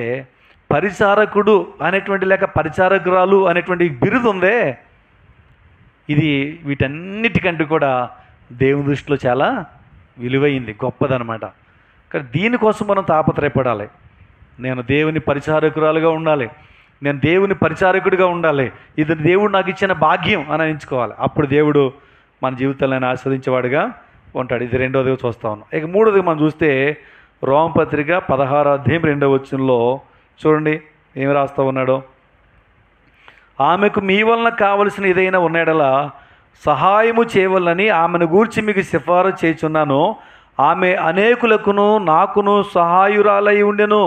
[SPEAKER 1] పరిచారకుడు అనేటువంటి లేక పరిచారకురాలు అనేటువంటి బిరుదు ఉందే, ఇది వీటన్నిటికంటే కూడా దేవుని దృష్టిలో చాలా విలువైంది, గొప్పదనమాట. కానీ దీనికోసం మనం తాపత్రయపడాలి. నేను దేవుని పరిచారకురాలుగా ఉండాలి, నేను దేవుని పరిచారకుడిగా ఉండాలి, ఇది దేవుడు నాకు ఇచ్చిన భాగ్యం అని ఎంచుకోవాలి. అప్పుడు దేవుడు మన జీవితాలను ఆస్వాదించేవాడుగా ఉంటాడు. ఇది 2వదిగా చూస్తా ఉన్నాం. ఇక 3వదిగా మనం చూస్తే రోమపత్రిక 16వ అధ్యాయం 2వ వచనంలో చూడండి ఏమి రాస్తూ ఉన్నాడో, ఆమెకు మీ వలన కావలసిన ఏదైనా ఉన్నడలా సహాయము చేయవలనని ఆమెను గూర్చి మీకు సిఫారసు చేయుచున్నాను. ఆమె అనేకులకును నాకును సహాయురాలై ఉండెను.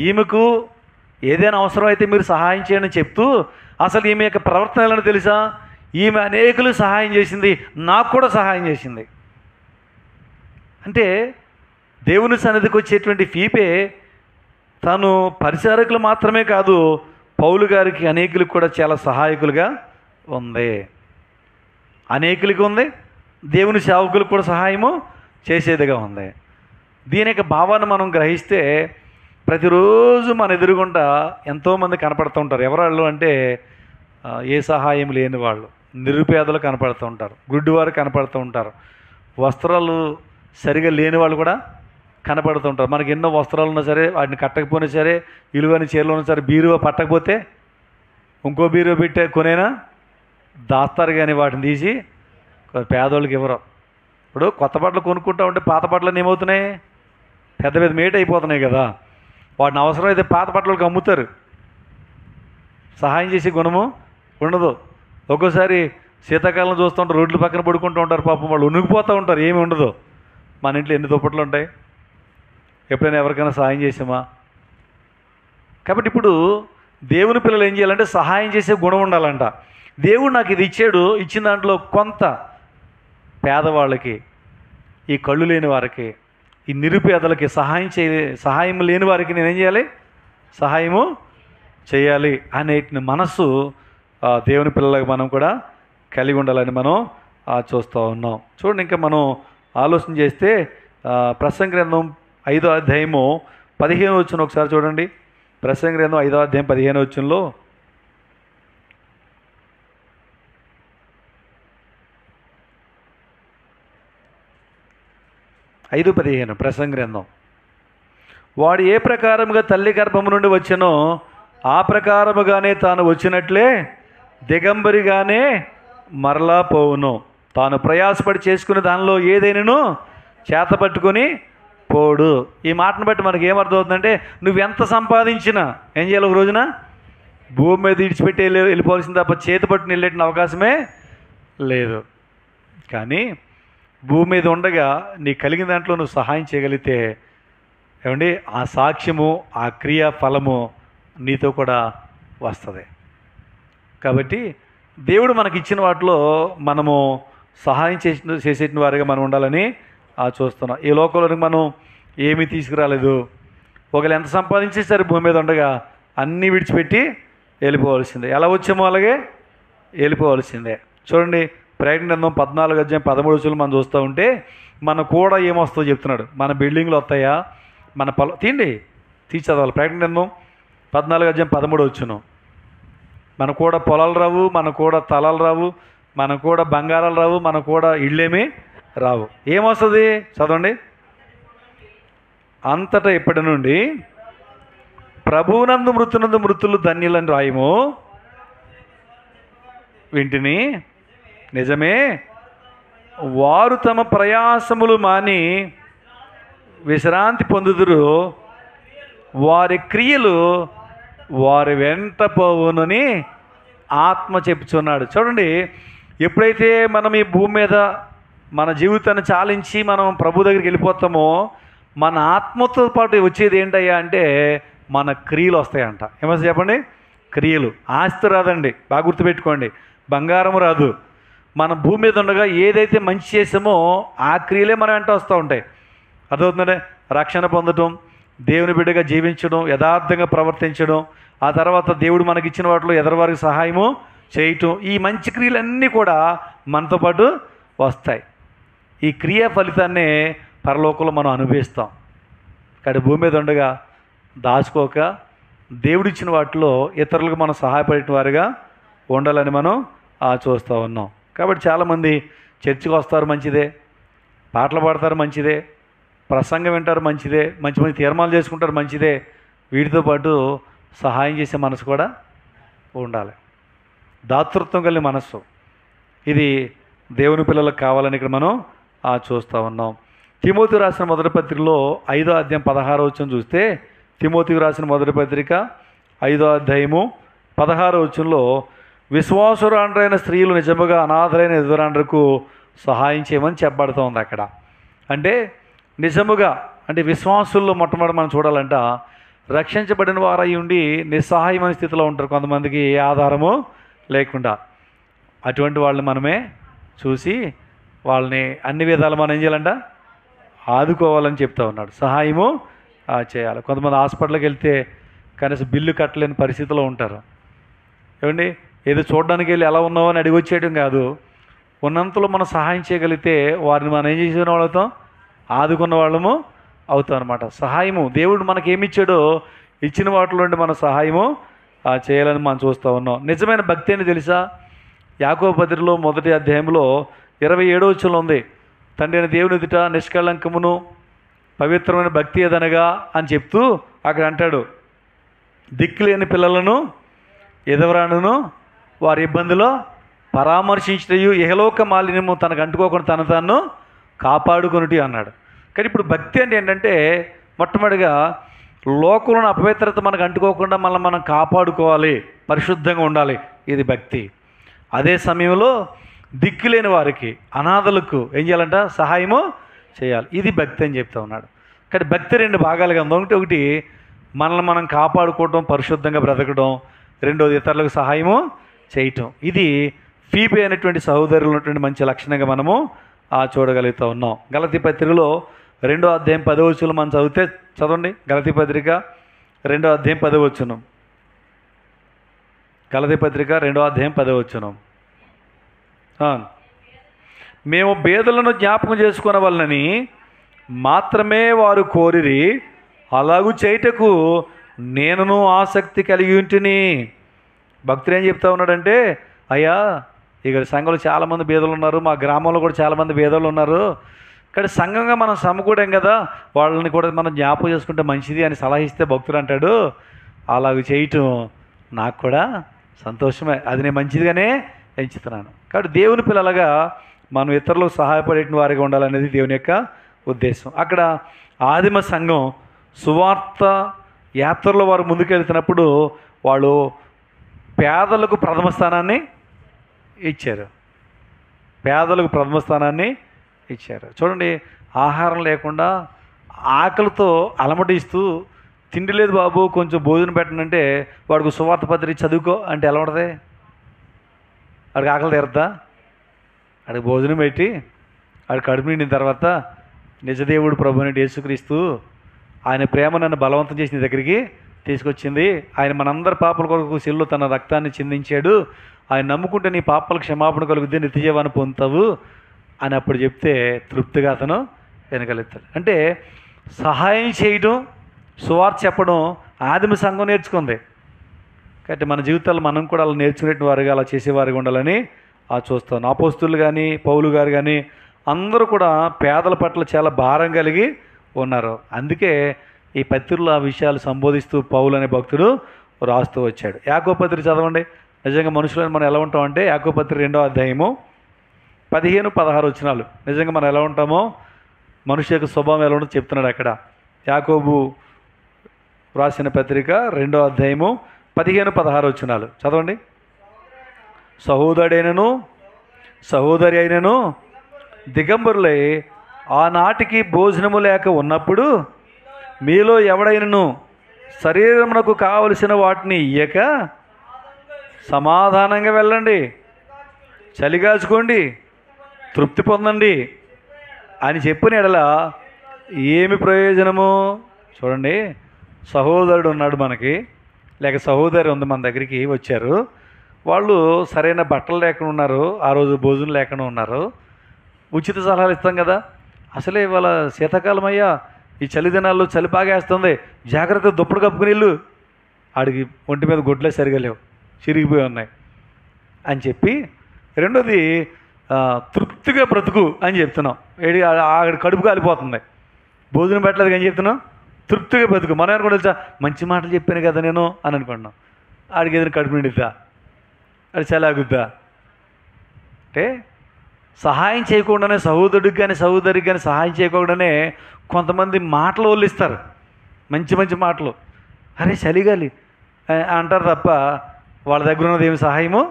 [SPEAKER 1] ఈమెకు ఏదైనా అవసరం అయితే మీరు సహాయం చేయని చెప్తూ అసలు ఈమె యొక్క ప్రవర్తన ఎలా తెలుసా, ఈమె అనేకులు సహాయం చేసింది, నాకు కూడా సహాయం చేసింది. అంటే దేవుని సన్నిధికి వచ్చేటువంటి ఫీబే తను పరిచారకులు మాత్రమే కాదు, పౌలు గారికి అనేకులకు కూడా చాలా సహాయకులుగా ఉంది. అనేకులకి ఉంది, దేవుని సేవకులకు కూడా సహాయము చేసేదిగా ఉంది. దీని యొక్క భావాన్ని మనం గ్రహిస్తే ప్రతిరోజు మన ఎదురుగుండా ఎంతోమంది కనపడుతూ ఉంటారు. ఎవరాళ్ళు అంటే ఏ సహాయం లేని వాళ్ళు, నిరుపేదలు కనపడుతూ ఉంటారు, గుడ్డివారు కనపడుతూ ఉంటారు, వస్త్రాలు సరిగా లేని వాళ్ళు కూడా కనపడుతూ ఉంటారు. మనకి ఎన్నో వస్త్రాలు ఉన్నా సరే వాటిని కట్టకపోయినా సరే, విలువైన చీరలు ఉన్నా సరే బీరువా పట్టకపోతే ఇంకో బీరువా పెట్టే కొనేనా దాస్తారు, కానీ వాటిని తీసి పేదోళ్ళకి ఇవ్వరు. ఇప్పుడు కొత్త బట్టలు కొనుక్కుంటా ఉంటే పాత బట్టలు ఏమవుతున్నాయి, పెద్ద పెద్ద మేట అయిపోతున్నాయి కదా, వాటిని అవసరమైతే పాత బట్టలకు అమ్ముతారు. సహాయం చేసే గుణము ఉండదు. ఒక్కోసారి శీతాకాలం చూస్తూ ఉంటారు, రోడ్ల పక్కన పడుకుంటూ ఉంటారు, పాపం వాళ్ళు ఉనికిపోతూ ఉంటారు, ఏమి ఉండదు. మన ఇంట్లో ఎన్ని దుప్పట్లు ఉంటాయి, ఎప్పుడైనా ఎవరికైనా సహాయం చేసామా? కాబట్టి ఇప్పుడు దేవుని పిల్లలు ఏం చేయాలంటే సహాయం చేసే గుణం ఉండాలంట. దేవుడు నాకు ఇది ఇచ్చాడు, ఇచ్చిన దాంట్లో కొంత పేదవాళ్ళకి, ఈ కళ్ళు లేని వారికి, ఈ నిరుపేదలకి సహాయం లేని వారికి నేనేం చేయాలి, సహాయము చేయాలి అనే మనస్సు దేవుని పిల్లలకు మనం కూడా కలిగి ఉండాలని మనం చూస్తూ ఉన్నాం. చూడండి, ఇంకా మనం ఆలోచన చేస్తే ప్రసంగ గ్రంథం 5వ అధ్యాయము 15వ వచనం ఒకసారి చూడండి. ప్రసంగ గ్రంథం 5వ అధ్యాయం 15వ వచనంలో, ప్రసంగ గ్రంథం, వాడు ఏ ప్రకారముగా తల్లి గర్భము నుండి వచ్చెనో ఆ ప్రకారముగానే తాను వచ్చినట్లే దిగంబరిగానే మరలా పోవును. తాను ప్రయాసపడి చేసుకునే దానిలో ఏదైనాను చేతపట్టుకొని పోడు. ఈ మాటను బట్టి మనకి ఏమర్థమవుతుందంటే, నువ్వెంత సంపాదించినా ఏం చేయాలి, ఒక రోజున భూమి మీద విడిచిపెట్టి వెళ్ళిపోవాల్సింది తప్ప చేతి పట్టుని వెళ్ళేట అవకాశమే లేదు. కానీ భూమి మీద ఉండగా నీ కలిగిన దాంట్లో నువ్వు సహాయం చేయగలిగితే ఏమండి ఆ సాక్ష్యము, ఆ క్రియా ఫలము నీతో కూడా వస్తుంది. కాబట్టి దేవుడు మనకి ఇచ్చిన వాటిలో మనము సహాయం చేసేటి వారిగా మనం ఉండాలని చూస్తున్నాం. ఈ లోకంలోకి మనం ఏమీ తీసుకురాలేదు. ఒకవేళ ఎంత సంపాదించేసరి భూమి మీద ఉండగా అన్నీ విడిచిపెట్టి వెళ్ళిపోవాల్సిందే. ఎలా వచ్చామో అలాగే వెళ్ళిపోవాల్సిందే. చూడండి, ప్రకటన గ్రంథం 14:13 మనం చూస్తూ ఉంటే మన కూడా ఏమొస్తుందో చెప్తున్నాడు. మన బిల్డింగ్లు వస్తాయా, మన తీయండి చదవాలి. ప్రకటన గ్రంథం 14:13 మన కూడా పొలాలు రావు, మన కూడా తలాలు రావు, మన కూడా బంగారాలు రావు, మన కూడా ఇళ్ళేమీ రావు. ఏమొస్తుంది చదవండి. అంతటా ఇప్పటి నుండి ప్రభువునందు మృతులు ధన్యులని రాయము. వింటిని నిజమే, వారు తమ ప్రయాసములు మాని విశ్రాంతి పొందుదురు, వారి క్రియలు వారి వెంట పోవునని ఆత్మ చెప్పుచున్నాడు. చూడండి, ఎప్పుడైతే మనం ఈ భూమి మీద మన జీవితాన్ని చాలించి మనం ప్రభు దగ్గరికి వెళ్ళిపోతామో మన ఆత్మతో పాటు వచ్చేది ఏంటయ్యా అంటే మన క్రియలు వస్తాయంట. ఏమో చెప్పండి, క్రియలు. ఆస్తి రాదండి, బాగా గుర్తుపెట్టుకోండి. బంగారం రాదు. మన భూమి మీద ఉండగా ఏదైతే మంచి చేసామో ఆ క్రియలే మన వెంట వస్తూ ఉంటాయి. అర్థమవుతుందంటే రక్షణ పొందడం, దేవుని బిడ్డగా జీవించడం, యథార్థంగా ప్రవర్తించడం, ఆ తర్వాత దేవుడు మనకిచ్చిన వాటిలో ఎదరవారికి సహాయము చేయటం, ఈ మంచి క్రియలన్నీ కూడా మనతో పాటు వస్తాయి. ఈ క్రియా ఫలితాన్నే పరలోకంలో మనం అనుభవిస్తాం. కానీ భూమి మీద ఉండగా దాచుకోక దేవుడిచ్చిన వాటిలో ఇతరులకు మనం సహాయపడే వారిగా ఉండాలని మనం చూస్తూ ఉన్నాం. కాబట్టి చాలామంది చర్చికి వస్తారు, మంచిదే. పాటలు పాడతారు, మంచిదే. ప్రసంగం వింటారు, మంచిదే. మంచి మంచి తీర్మానాలు చేసుకుంటారు, మంచిదే. వీటితో పాటు సహాయం చేసే మనసు కూడా ఉండాలి. దాతృత్వం కలిగిన మనస్సు, ఇది దేవుని పిల్లలకు కావాలని ఇక్కడ మనం చూస్తూ ఉన్నాం. తిమోతికి రాసిన మొదటి పత్రికలో 5వ అధ్యాయం 16వ చూస్తే, తిమోతికి రాసిన మొదటి పత్రిక 5వ అధ్యాయము 16వ విశ్వాసురాండ్రైన స్త్రీలు నిజముగా అనాథలైన ఎదురాండ్రకు సహాయం చేయమని చెప్పబడుతోంది అక్కడ. అంటే నిజముగా అంటే విశ్వాసుల్లో మొట్టమొదటి మనం చూడాలంట, రక్షించబడిన వారై ఉండి నిస్సహాయమైన స్థితిలో ఉంటారు కొంతమందికి, ఏ ఆధారము లేకుండా. అటువంటి వాళ్ళని మనమే చూసి వాళ్ళని అన్ని విధాలు మనం ఏం చేయాలంట, ఆదుకోవాలని చెప్తా ఉన్నాడు. సహాయము చేయాలి. కొంతమంది హాస్పిటల్కి వెళ్తే కనీసం బిల్లు కట్టలేని పరిస్థితిలో ఉంటారు. ఏమండి, ఏదో చూడడానికి వెళ్ళి ఎలా ఉన్నావు అని అడిగి వచ్చేయడం కాదు. ఉన్నంతలో మనం సహాయం చేయగలిగితే వారిని మనం ఏం చేసిన వాళ్ళతో ఆదుకున్న వాళ్ళము అవుతాం అనమాట. సహాయము దేవుడు మనకి ఏమిచ్చాడో ఇచ్చిన వాటిలో నుండి మన సహాయము చేయాలని మనం చూస్తూ ఉన్నాం. నిజమైన భక్తి అని తెలుసా? యాకోబు పత్రికలో 1వ అధ్యాయంలో 27వ ఉంది. తండ్రి అయిన దేవుని ఎదుట నిష్కళంకమును పవిత్రమైన భక్తి ఏదనగా అని చెప్తూ అక్కడ అంటాడు, దిక్కులేని పిల్లలను ఎదవరాను వారి ఇబ్బందిలో పరామర్శించటయు ఇహలోక మాలిన్యము తనకు అంటుకోకుండా తను తాను కాపాడుకొనుటి అన్నాడు. కానీ ఇప్పుడు భక్తి అంటే ఏంటంటే మొట్టమొదటిగా లోకంలోని అపవిత్రత మనకు అంటుకోకుండా మనం కాపాడుకోవాలి, పరిశుద్ధంగా ఉండాలి. ఇది భక్తి. అదే సమయంలో దిక్కులేని వారికి, అనాథలకు ఏం చేయాలంట, సహాయము చేయాలి. ఇది భక్తి అని చెప్తా ఉన్నాడు. కానీ భక్తి 2 భాగాలుగా ఉంది. ఒకటి మనల్ని మనం కాపాడుకోవటం, పరిశుద్ధంగా బ్రతకడం. రెండోది ఇతరులకు సహాయము చేయటం. ఇది ఫీబే అనేటువంటి సహోదరులు ఉన్నటువంటి మంచి లక్షణంగా మనము చూడగలుగుతూ ఉన్నాం. గలతీ పత్రికలో 2వ అధ్యాయం 10వ మనం చదవండి. గలతీ పత్రిక 2వ అధ్యాయం 10వ. గలతీ పత్రిక 2వ అధ్యాయం 10వ. మేము బేదలను జ్ఞాపకం చేసుకునే వాళ్ళని మాత్రమే వారు కోరిరి, అలాగూ చేయటకు నేనును ఆసక్తి కలిగి ఉంటిని. భక్తులు ఏం చెప్తా ఉన్నాడంటే, అయ్యా ఇక్కడ సంఘంలో చాలామంది బేదలు ఉన్నారు, మా గ్రామంలో కూడా చాలామంది బేదలు ఉన్నారు, కానీ సంఘంగా మనం సమకూడాం కదా, వాళ్ళని కూడా మనం జ్ఞాపకం చేసుకుంటే మంచిది అని సలహా ఇస్తే భక్తుడు అంటాడు, అలాగ చేయటం నాకు కూడా సంతోషమే, అది నేను మంచిదిగానే ఎంచుతున్నాను. కాబట్టి దేవుని పిల్లలుగా మనం ఇతరులకు సహాయపడే వారిగా ఉండాలనేది దేవుని యొక్క ఉద్దేశం. అక్కడ ఆదిమ సంఘం సువార్త యాత్రలో వారు ముందుకెళ్తున్నప్పుడు వాళ్ళు పేదలకు ప్రథమ స్థానాన్ని ఇచ్చారు. పేదలకు ప్రథమ స్థానాన్ని ఇచ్చారు. చూడండి, ఆహారం లేకుండా ఆకలితో అలమటిస్తూ, తిండి లేదు బాబు కొంచెం భోజనం పెట్టనంటే వాడికి సువార్త పత్రిక చదువుకో అంటే ఎలా ఉంటుంది? వాడికి ఆకలి తీరద్దా? వాడికి భోజనం పెట్టి వాడి కడుపు నిండిన తర్వాత నిజదేవుడు ప్రభు అయిన యేసుక్రీస్తు ఆయన ప్రేమ నన్ను బలవంతం చేసి నీ దగ్గరికి తీసుకొచ్చింది, ఆయన మనందరి పాపల కొరకు శిలువలో తన రక్తాన్ని చిందించాడు, ఆయన నమ్ముకుంటే నీ పాపాలకు క్షమాపణ కలుగుద్ది, నిత్య జీవాన్ని పొందుతావు అని అప్పుడు చెప్తే తృప్తిగా అతను వెనకలెత్తాడు. అంటే సహాయం చేయడం, సువార్త చెప్పడం ఆదిమ సంఘం నేర్చుకుంది. కాబట్టి మన జీవితాల్లో మనం కూడా అలా నేర్చుకునే వారుగా, అలా చేసేవారుగా ఉండాలని చూస్తాను. అపోస్తలులు కానీ, పౌలు గారు కానీ అందరూ కూడా పేదల పట్ల చాలా భారం కలిగి ఉన్నారు. అందుకే ఈ పత్రికలో ఆ విషయాలు సంబోధిస్తూ పౌలు అనే భక్తుడు రాస్తూ వచ్చాడు. యాకోబు పత్రిక చదవండి. నిజంగా మనుషులను మనం ఎలా ఉంటామంటే, యాకోబు పత్రిక 2వ అధ్యాయము 15-16 వచనాలు. నిజంగా మనం ఎలా ఉంటామో, మనిషి యొక్క స్వభావం ఎలా ఉంటుందో చెప్తున్నాడు అక్కడ. యాకోబు రాసిన పత్రిక 2వ అధ్యాయము 15-16 వచనాలు చదవండి. సహోదరుడైనను సహోదరి అయినను దిగంబరులై ఆనాటికి భోజనము లేక ఉన్నప్పుడు మీలో ఎవడైనను శరీరమునకు కావలసిన వాటిని ఇయ్యక సమాధానంగా వెళ్ళండి, చలిగాచుకోండి, తృప్తి పొందండి అని చెప్పిన ఎడల ఏమి ప్రయోజనము? చూడండి, సహోదరుడు ఉన్నాడు మనకి, లేక సహోదరి ఉంది మన దగ్గరికి వచ్చారు. వాళ్ళు సరైన బట్టలు లేకుండా ఉన్నారు, ఆ రోజు భోజనం లేకుండా ఉన్నారు. ఉచిత సలహాలు ఇస్తాం కదా, అసలే ఇవాళ శీతాకాలం అయ్యా, ఈ చలి దినాల్లో చలి బాగేస్తుంది, జాగ్రత్త దుప్పటి కప్పుకుని ఇల్లు, ఆడికి ఒంటి మీద గుడ్లే సరిగా లేవు, చిరిగిపోయి ఉన్నాయి అని చెప్పి, రెండోది తృప్తిగా బ్రతుకు అని చెప్తున్నాం. ఆడ కడుపు కాలిపోతుంది, భోజనం పెట్టలేదు అని చెప్తున్నాం, తృప్తిగా బ్రతుకు. మనం అనుకుంటే తెలుసా, మంచి మాటలు చెప్పాను కదా నేను అని అనుకున్నాం. ఆడికి ఏదైనా కడుపు నిండిద్దా? అది చలాగుద్దా? అంటే సహాయం చేయకుండానే, సహోదరుడికి కానీ సహోదరికి కానీ సహాయం చేయకుండానే కొంతమంది మాటలు వల్లిస్తారు, మంచి మంచి మాటలు, అరే చలిగాలి అంటారు తప్ప వాళ్ళ దగ్గర ఉన్నది ఏమి సహాయము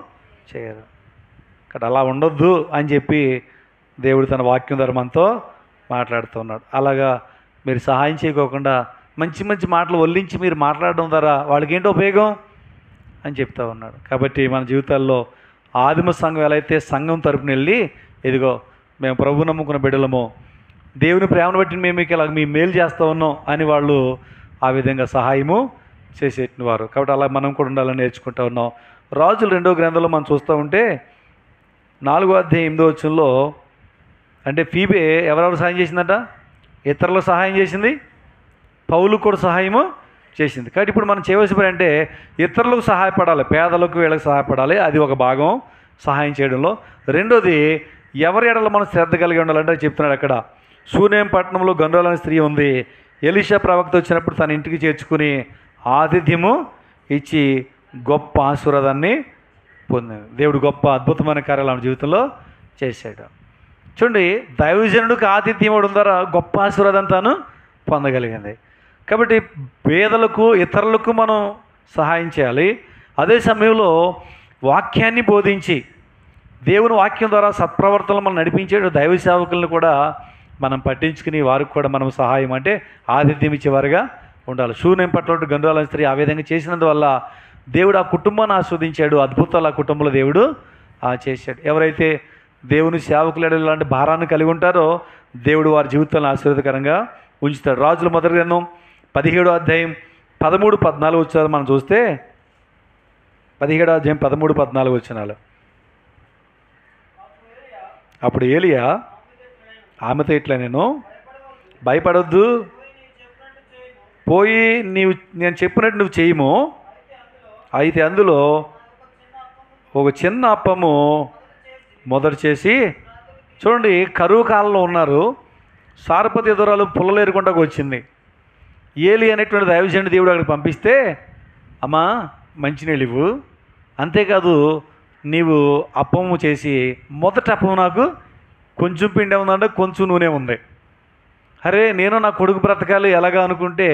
[SPEAKER 1] చేయరు. ఇక్కడ అలా ఉండొద్దు అని చెప్పి దేవుడు తన వాక్యం ద్వారా మనతో మాట్లాడుతూ ఉన్నాడు. అలాగా మీరు సహాయం చేయకోకుండా మంచి మంచి మాటలు వల్లించి మీరు మాట్లాడడం ద్వారా వాళ్ళకి ఏంటో ఉపయోగం అని చెప్తా ఉన్నాడు. కాబట్టి మన జీవితాల్లో ఆదిమ సంఘం ఎలా అయితే సంఘం తరపున వెళ్ళి, ఇదిగో మేము ప్రభు నమ్ముకున్న బిడ్డలము, దేవుని ప్రేమను బట్టి మేము మీకు ఇలా మీ మేలు చేస్తూ ఉన్నాం అని వాళ్ళు ఆ విధంగా సహాయము చేసేటివారు. కాబట్టి అలా మనం కూడా ఉండాలని నేర్చుకుంటూ ఉన్నాం. రాజుల 2వ గ్రంథంలో మనం చూస్తూ ఉంటే 4వ అధ్యాయం 8వ వచనంలో, అంటే ఫీబే ఎవరెవరు సహాయం చేసిందట? ఇతరులకు సహాయం చేసింది, పౌలు కూడా సహాయము చేసింది. కాబట్టి ఇప్పుడు మనం చేయవలసిన పని అంటే ఇతరులకు సహాయపడాలి, పేదలకు వీళ్ళకి సహాయపడాలి, అది ఒక భాగం సహాయం చేయడంలో. రెండోది, ఎవరి ఎడల మనం శ్రద్ధ కలిగి ఉండాలంటే చెప్తున్నాడు అక్కడ. షూనేం పట్టణంలో గండ్రోల అనే స్త్రీ ఉంది, ఎలీషా ప్రవక్త వచ్చినప్పుడు తన ఇంటికి చేర్చుకుని ఆతిథ్యము ఇచ్చి గొప్ప ఆశీర్వాదాన్ని పొందింది. దేవుడు గొప్ప అద్భుతమైన కార్యాలు ఆమె జీవితంలో చేశాడు. చూడండి, దైవజనుడికి ఆతిథ్యం ఇవ్వడం ద్వారా గొప్ప ఆశీర్వాదం తాను పొందగలిగింది. కాబట్టి పేదలకు ఇతరులకు మనం సహాయం చేయాలి. అదే సమయంలో వాక్యాన్ని బోధించి దేవుని వాక్యం ద్వారా సత్ప్రవర్తనలు మనం నడిపించే దైవ సేవకులను కూడా మనం పట్టించుకుని వారికి కూడా మనం సహాయం అంటే ఆతిథ్యం ఇచ్చేవారుగా ఉండాలి. షూనేం పట్ల గండ్రోల స్త్రీ ఆ విధంగా చేసినందువల్ల దేవుడు ఆ కుటుంబాన్ని ఆస్వాదించాడు, అద్భుతాలు ఆ కుటుంబంలో దేవుడు చేశాడు. ఎవరైతే దేవుని సేవకులు ఇలాంటి భారాన్ని కలిగి ఉంటారో దేవుడు వారి జీవితాలను ఆశీర్వాదకరంగా ఉంచుతాడు. రాజుల మొదటి గ్రంథం 17వ అధ్యాయం 13-14 వచనాలు మనం చూస్తే, 17వ అధ్యాయం 13-14 వచనాలు. అప్పుడు ఏలియా ఆమెతో ఇట్లా, నేను భయపడొద్దు, పోయి నేను చెప్పినట్టు నువ్వు చేయము, అయితే అందులో ఒక చిన్న అప్పము మొదట చేసి. చూడండి, కరువు కాలంలో ఉన్నారు, సారపతి ఎదురాలు పుల్లలేరుకుంటా వచ్చింది. ఏలి అనేటువంటి దైవజనుడు దేవుడు అక్కడికి పంపిస్తే, అమ్మా మంచినీళ్ళు ఇవ్వు, అంతేకాదు నీవు అప్పము చేసి మొదట అప్పము నాకు కొంచెం పిండి ఉందంటే కొంచెం నూనె ఉంది. అరే నేను నా కొడుకు బ్రతకాలి ఎలాగా అనుకుంటే,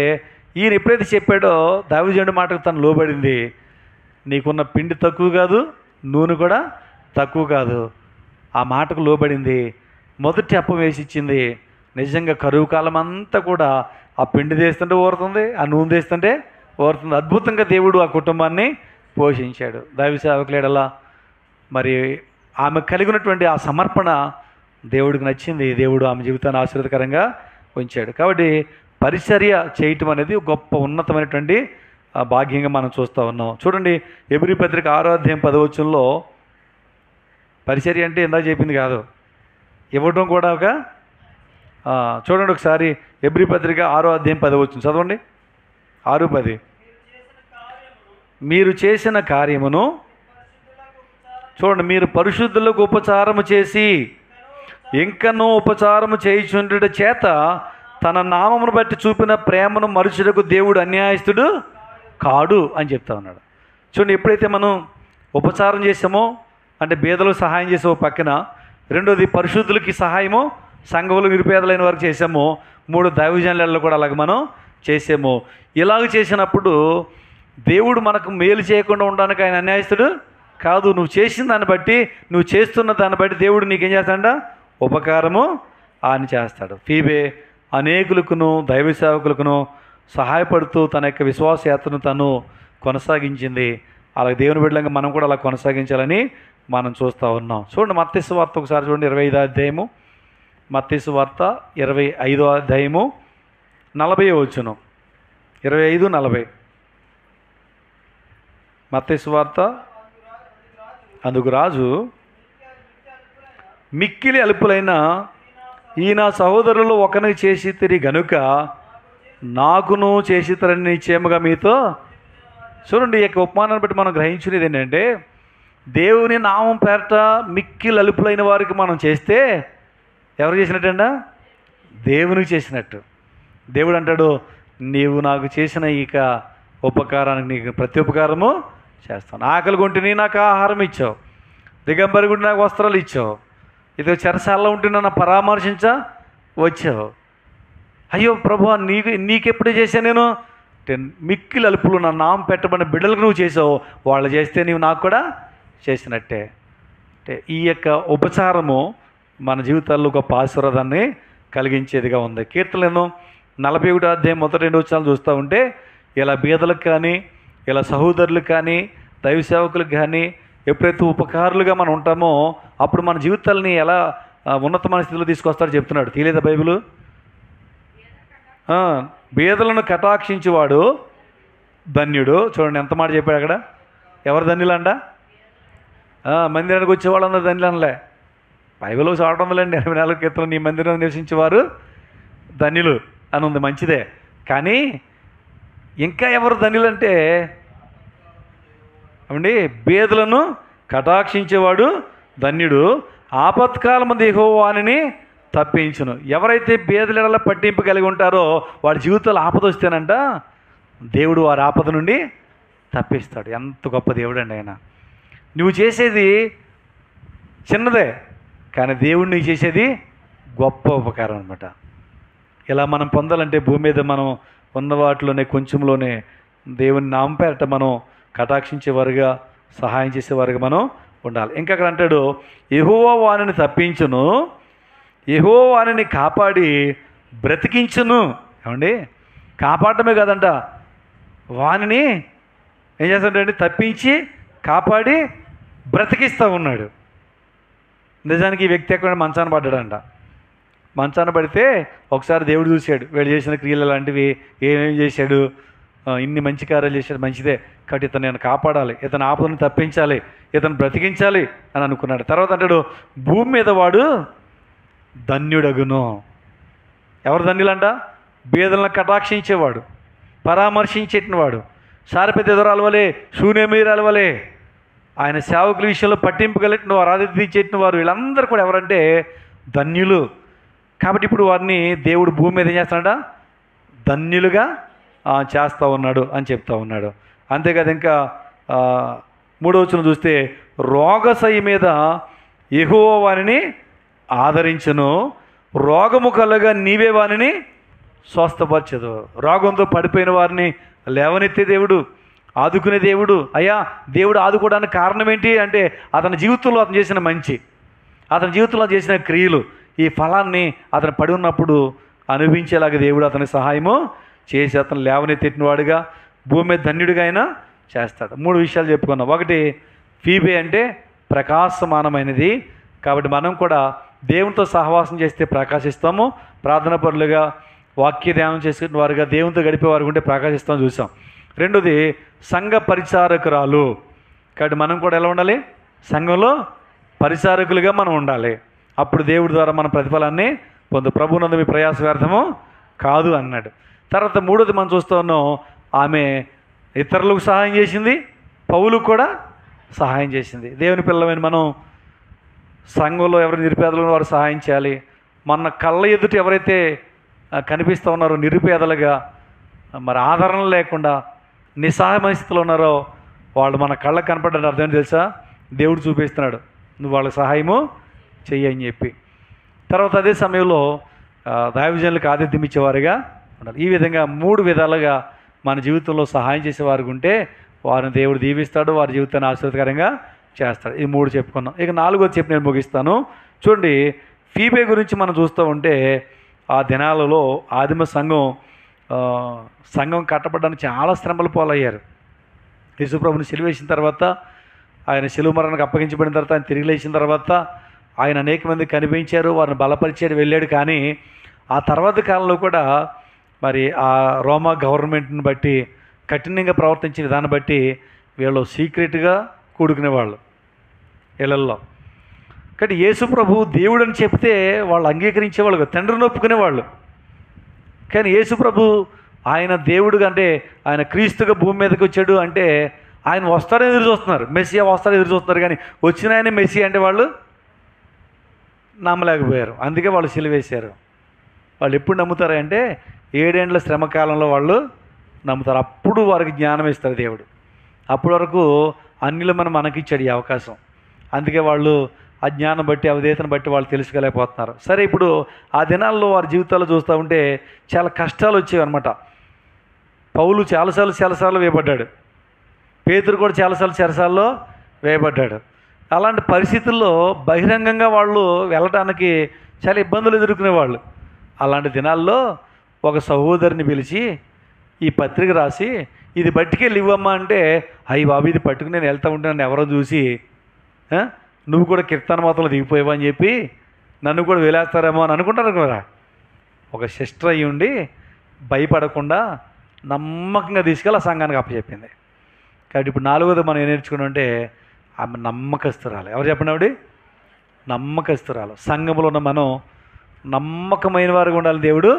[SPEAKER 1] ఈయన ఎప్పుడైతే చెప్పాడో దైవజనుడి మాటకు తను లోబడింది. నీకున్న పిండి తక్కువ కాదు, నూనె కూడా తక్కువ కాదు. ఆ మాటకు లోబడింది, మొదటి అప్పం వేసి ఇచ్చింది. నిజంగా కరువు కాలం అంతా కూడా ఆ పిండి తీస్తుంటే ఊరుతుంది, ఆ నూనె తీస్తుంటే ఊరుతుంది. అద్భుతంగా దేవుడు ఆ కుటుంబాన్ని పోషించాడు. దైవ సేవకులేడలా మరి ఆమె కలిగినటువంటి ఆ సమర్పణ దేవుడికి నచ్చింది. దేవుడు ఆమె జీవితాన్ని ఆశీర్వదకరంగా ఉంచాడు. కాబట్టి పరిచర్య చేయటం అనేది గొప్ప ఉన్నతమైనటువంటి భాగ్యంగా మనం చూస్తూ ఉన్నాం. చూడండి, ఎబ్రీ పత్రిక 6వ అధ్యాయం 10వ వచనంలో పరిచర్య అంటే ఇందాక చెప్పింది కాదు, ఇవ్వడం కూడా ఒక చూడండి ఒకసారి ఎబ్రీ పత్రిక 6వ అధ్యాయం 10వ వచనం చదవండి. 6:10 మీరు చేసిన కార్యమును చూడండి, మీరు పరిశుద్ధులకు ఉపచారము చేసి ఇంకనూ ఉపచారము చేయుచుండుట చేత తన నామమును బట్టి చూపిన ప్రేమను మరుచుటకు దేవుడు అన్యాయస్తుడు కాడు అని చెప్తా ఉన్నాడు. చూడండి, ఎప్పుడైతే మనం ఉపచారం చేసామో అంటే బీదలకు సహాయం చేసామో పక్కన, రెండోది పరిశుద్ధులకి సహాయము సంఘములు నిరుపేదలైన వారికి చేసాము, 3 దైవజనులలో కూడా అలాగ మనం చేసాము. ఇలాగ చేసినప్పుడు దేవుడు మనకు మేలు చేయకుండా ఉండడానికి ఆయన అన్యాయస్తుడు కాదు. నువ్వు చేసిన దాన్ని బట్టి, నువ్వు చేస్తున్న దాన్ని బట్టి దేవుడు నీకేం చేస్తాడా? ఉపకారము ఆయన చేస్తాడు. ఫీబే అనేకులకును దైవ సేవకులకును సహాయపడుతూ తన యొక్క విశ్వాస యాత్రను తను కొనసాగించింది. అలాగే దేవుని బిడ్డలంగా మనం కూడా అలా కొనసాగించాలని మనం చూస్తూ ఉన్నాం. చూడండి, మత్తయి సువార్త ఒకసారి చూడండి, 25వ అధ్యాయము. మత్తయి సువార్త 25వ అధ్యాయము 40వ వచనం. 25:40 మత్తయి సువార్త. అందుకు రాజు, మిక్కిలి అల్పులైన ఈ నా సహోదరులు ఒకరికి చేసితిరి గనుక నాకును చేసితరని నిశ్చయముగా మీతో. చూడండి, ఈ యొక్క ఉపమానాన్ని బట్టి మనం గ్రహించునేది ఏంటంటే, దేవుని నామం పేరట మిక్కిలి అల్పులైన వారికి మనం చేస్తే ఎవరు చేసినట్టంట? దేవునికి చేసినట్టు. దేవుడు అంటాడు, నీవు నాకు చేసిన ఇక ఉపకారానికి నీకు ప్రతి ఉపకారము చేస్తాను. ఆకలి కొంటిని నాకు ఆహారం ఇచ్చావు, దిగంబరి గుండి నాకు వస్త్రాలు ఇచ్చావు, ఇది చెరసాలలో ఉంటే నన్ను పరామర్శించా వచ్చావు. అయ్యో ప్రభు, నీకెప్పుడు చేశాను నేను? మిక్కిలి అలుపులు నా నామం పెట్టబడిన బిడ్డలకు నువ్వు చేసావు, వాళ్ళు చేస్తే నీవు నాకు కూడా చేసినట్టే. అంటే ఈ యొక్క ఉపచారము మన జీవితాల్లో గొప్ప ఆశీర్వాదాన్ని కలిగించేదిగా ఉంది. కీర్తనలను 41వ అధ్యాయం 1-2 వచనాలు చూస్తూ ఉంటే, ఇలా బీదలకు కానీ, ఇలా సహోదరులకు కానీ, దైవ సేవకులకు కానీ ఎప్పుడైతే ఉపకారులుగా మనం ఉంటామో అప్పుడు మన జీవితాలని ఎలా ఉన్నతమైన స్థితిలో తీసుకొస్తాడో చెప్తున్నాడు. తెలియదా బైబిల్? బీదలను కటాక్షించేవాడు ధన్యుడు. చూడండి ఎంత మాట చెప్పాడు అక్కడ. ఎవరు ధన్యులంట? మందిరానికి వచ్చేవాళ్ళందరూ ధన్యులనలే. బైబిల్ చూడటం ఉందండి, 84 కీర్తనలు నీ మందిరం నివసించేవారు ధన్యులు అని ఉంది, మంచిదే. కానీ ఇంకా ఎవరు ధన్యులంటే ఏమండి, బీదలను కటాక్షించేవాడు ధన్యుడు, ఆపత్కాలమందు యెహోవా వానిని తప్పించును. ఎవరైతే బీదల పట్టింపు కలిగి ఉంటారో వాడి జీవితాలు ఆపద వస్తేనంట దేవుడు వారి ఆపద నుండి తప్పిస్తాడు. ఎంత గొప్ప దేవుడు అండి ఆయన. నువ్వు చేసేది చిన్నదే, కానీ దేవుడు నీకు చేసేది గొప్ప ఉపకారం అనమాట. ఇలా మనం పొందాలంటే భూమి మీద మనం ఉన్న వాటిలోనే కొంచెంలోనే దేవుని నామం పేరట మనం కటాక్షించేవారుగా, సహాయం చేసేవారుగా మనం ఉండాలి. ఇంకా అక్కడ అంటాడు, యెహోవా వానిని తప్పించును, యెహోవా వానిని కాపాడి బ్రతికించును. ఏమండి, కాపాడటమే కాదంట, వానిని ఏం చేస్తాడంటే తప్పించి కాపాడి బ్రతికిస్తూ ఉన్నాడు. నిజానికి ఈ వ్యక్తి ఎక్కడ మంచాన పడ్డాడంట. మంచాన పడితే ఒకసారి దేవుడు చూశాడు, వీడు చేసిన క్రియలు లాంటివి ఏమేమి చేశాడు, ఇన్ని మంచి కార్యాలు చేశాడు, మంచిదే, కాబట్టి ఇతను నేను కాపాడాలి, ఇతను ఆపదను తప్పించాలి, ఇతను బ్రతికించాలి అని అనుకున్నాడు. తర్వాత అంటాడు, భూమి మీద వాడు ధన్యుడగును. ఎవరు ధన్యులంట? బీదలను కటాక్షించేవాడు, పరామర్శించేటినవాడు, సారపెద్ద ఎదురాల వలె, శూన్యమీరాల వలె ఆయన సేవకుల విషయంలో పట్టింపు కలిగిన వారు, ఆతిథ్యం ఇచ్చేటిన వారు, వీళ్ళందరూ కూడా ఎవరంటే ధన్యులు. కాబట్టి ఇప్పుడు వారిని దేవుడు భూమి మీద ఏం చేస్తున్నాడా? ధన్యులుగా చేస్తూ ఉన్నాడు అని చెప్తా ఉన్నాడు. అంతేకాదు, ఇంకా 3వ వచనం చూస్తే, రోగశయ్య మీద యెహోవా వానిని ఆదరించును, రోగము కలగా నీవే వానిని స్వస్థపరచదు. రోగంతో పడిపోయిన వారిని లేవనెత్తే దేవుడు, ఆదుకునే దేవుడు. అయ్యా, దేవుడు ఆదుకోవడానికి కారణం ఏంటి అంటే అతని జీవితంలో అతను చేసిన మంచి, అతని జీవితంలో చేసిన క్రియలు, ఈ ఫలాన్ని అతను పడి ఉన్నప్పుడు అనుభవించేలాగా దేవుడు అతని సహాయము చేసి అతను లేవనెత్తినవాడుగా భూమి మీద ధన్యుడిగా అయినా చేస్తాడు. 3 విషయాలు చెప్పుకున్నాం. ఒకటి, ఫీబే అంటే ప్రకాశమానమైనది. కాబట్టి మనం కూడా దేవునితో సహవాసం చేస్తే ప్రకాశిస్తాము. ప్రార్థన పరులుగా, వాక్య ధ్యానం చేసుకునే వారుగా, దేవునితో గడిపేవారు ఉంటే ప్రకాశిస్తామని చూసాం. రెండోది, సంఘ పరిచారకురాలు. కాబట్టి మనం కూడా ఎలా ఉండాలి? సంఘంలో పరిచారకులుగా మనం ఉండాలి. అప్పుడు దేవుడి ద్వారా మన ప్రతిఫలాన్ని ప్రభువునందు మీ ప్రయాస వ్యర్థము కాదు అన్నాడు. తర్వాత మూడోది మనం చూస్తూ ఉన్నాం, ఆమె ఇతరులకు సహాయం చేసింది, పౌలుకు కూడా సహాయం చేసింది. దేవుని పిల్లమైన మనం సంఘంలో ఎవరు నిరుపేదలు వారు సహాయం చేయాలి. మన కళ్ళ ఎదుట ఎవరైతే కనిపిస్తూ ఉన్నారో నిరుపేదలుగా, మరి ఆదరణ లేకుండా నిస్సహాయ పరిస్థితిలో ఉన్నారో వాళ్ళు మన కళ్ళకు కనపడ్డానికి అర్థం తెలుసా? దేవుడు చూపిస్తున్నాడు, నువ్వు వాళ్ళకి సహాయము చెయ్యి అని చెప్పి. తర్వాత అదే సమయంలో దైవజనులకు ఆతిథ్యం ఇచ్చేవారుగా ఉండాలి. ఈ విధంగా 3 విధాలుగా మన జీవితంలో సహాయం చేసేవారు ఉంటే వారిని దేవుడు దీవిస్తాడు, వారి జీవితాన్ని ఆశీర్వాదకరంగా చేస్తాడు. ఈ 3 చెప్పుకున్నాం. ఇక 4వది చెప్పి నేను ముగిస్తాను. చూడండి, ఫీబే గురించి మనం చూస్తూ ఉంటే ఆ దినాలలో ఆదిమ సంఘం కట్టబడడానికి చాలా శ్రమలు పోలయ్యారు. యేసుప్రభుని సిలువేసిన తర్వాత, ఆయన శిలువ మరణానికి అప్పగించబడిన తర్వాత, ఆయన తిరిగి లేచిన తర్వాత ఆయన అనేక మంది కనిపించారు, వారిని బలపరిచాడు, వెళ్ళాడు. కానీ ఆ తర్వాత కాలంలో కూడా మరి ఆ రోమా గవర్నమెంట్ని బట్టి కఠినంగా ప్రవర్తించిన విధాన్ని బట్టి వీళ్ళు సీక్రెట్గా కూడుకునేవాళ్ళు ఇళ్ళల్లో. కాబట్టి యేసు ప్రభు దేవుడు అని చెప్తే వాళ్ళు అంగీకరించేవాళ్ళు, తండ్రిని ఒప్పుకునేవాళ్ళు. కానీ యేసు ప్రభు ఆయన దేవుడుగా, అంటే ఆయన క్రీస్తుగా భూమి మీదకి వచ్చాడు అంటే ఆయన వస్తారని ఎదురు చూస్తున్నారు, మెస్సియా వస్తారని ఎదురు చూస్తున్నారు. కానీ వచ్చిన ఆయన మెస్సియా అంటే వాళ్ళు నమ్మలేకపోయారు. అందుకే వాళ్ళు సిలువేశారు. వాళ్ళు ఎప్పుడు నమ్ముతారంటే 7 ఏండ్ల శ్రమకాలంలో వాళ్ళు నమ్ముతారు. అప్పుడు వారికి జ్ఞానం ఇస్తారు దేవుడు. అప్పటి వరకు అన్యులు మనకిచ్చాడు ఈ అవకాశం. అందుకే వాళ్ళు ఆ జ్ఞానం బట్టి, అవధేతను బట్టి వాళ్ళు తెలుసుకోలేకపోతున్నారు. సరే, ఇప్పుడు ఆ దినాల్లో వారి జీవితాల్లో చూస్తూ ఉంటే చాలా కష్టాలు వచ్చేవి అనమాట. పౌలు చాలాసార్లు వేయబడ్డాడు, పేతురు కూడా చాలాసార్లు చెరసాల్లో వేయబడ్డాడు. అలాంటి పరిస్థితుల్లో బహిరంగంగా వాళ్ళు వెళ్ళటానికి చాలా ఇబ్బందులు ఎదుర్కొనేవాళ్ళు. అలాంటి దినాల్లో ఒక సహోదరిని పిలిచి ఈ పత్రిక రాసి ఇది పట్టుకెళ్ళి ఇవ్వమ్మా అంటే, అయ్యి బాబు ఇది పట్టుకుని నేను వెళ్తూ ఉంటే నన్ను ఎవరో చూసి నువ్వు కూడా కీర్తన మాతలో దిగిపోయావా అని చెప్పి నన్ను కూడా వేలేస్తారేమో అని అనుకుంటారు కదా. ఒక సిస్టర్ అయ్యి ఉండి భయపడకుండా నమ్మకంగా తీసుకెళ్ళి ఆ సంఘానికి అప్పచెప్పింది. కాబట్టి ఇప్పుడు 4వది మనం ఏం నేర్చుకున్నాం అంటే ఆమె నమ్మకస్తురాలు. ఎవరు చెప్పండి? ఆవిడ నమ్మకస్తురాలు. సంఘంలో ఉన్న మనం నమ్మకమైన వారుగా ఉండాలని దేవుడు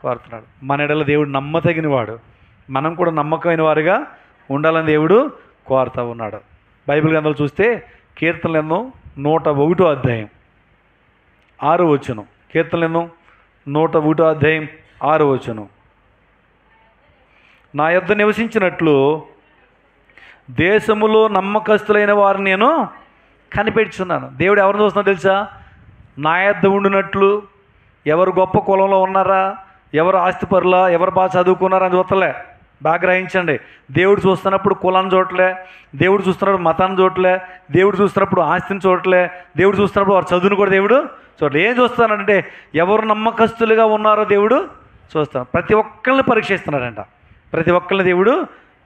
[SPEAKER 1] కోరుతున్నాడు. మన ఎడల దేవుడు నమ్మతగిన వాడు, మనం కూడా నమ్మకమైన వారుగా ఉండాలని దేవుడు కోరుతూ ఉన్నాడు. బైబిల్ గ్రంథాలు చూస్తే కీర్తనలు 101వ అధ్యాయం 6వ వచనం. కీర్తనలు 101వ అధ్యాయం 6వ వచనం. నా యొద్ద నివసించినట్లు దేశములో నమ్మకస్తులైన వారిని నేను కనిపెట్టుచున్నాను. దేవుడు ఎవరిని చూస్తున్నా తెలుసా? నా యొద్ద ఉండినట్లు. ఎవరు గొప్ప కులంలో ఉన్నారా, ఎవరు ఆస్తిపరులా, ఎవరు బాగా చదువుకున్నారా అని చూస్తలే. బాగా గ్రహించండి. దేవుడు చూస్తున్నప్పుడు కులాన్ని చూడలే, దేవుడు చూస్తున్నప్పుడు మతాన్ని చూడలే, దేవుడు చూస్తున్నప్పుడు ఆస్తిని చూడలే, దేవుడు చూస్తున్నప్పుడు వారు చదువును కూడా దేవుడు చూడలే. ఏం చూస్తానంటే ఎవరు నమ్మకస్తులుగా ఉన్నారో దేవుడు చూస్తాను. ప్రతి ఒక్కరిని పరీక్షిస్తున్నాడంట. ప్రతి ఒక్కరిని దేవుడు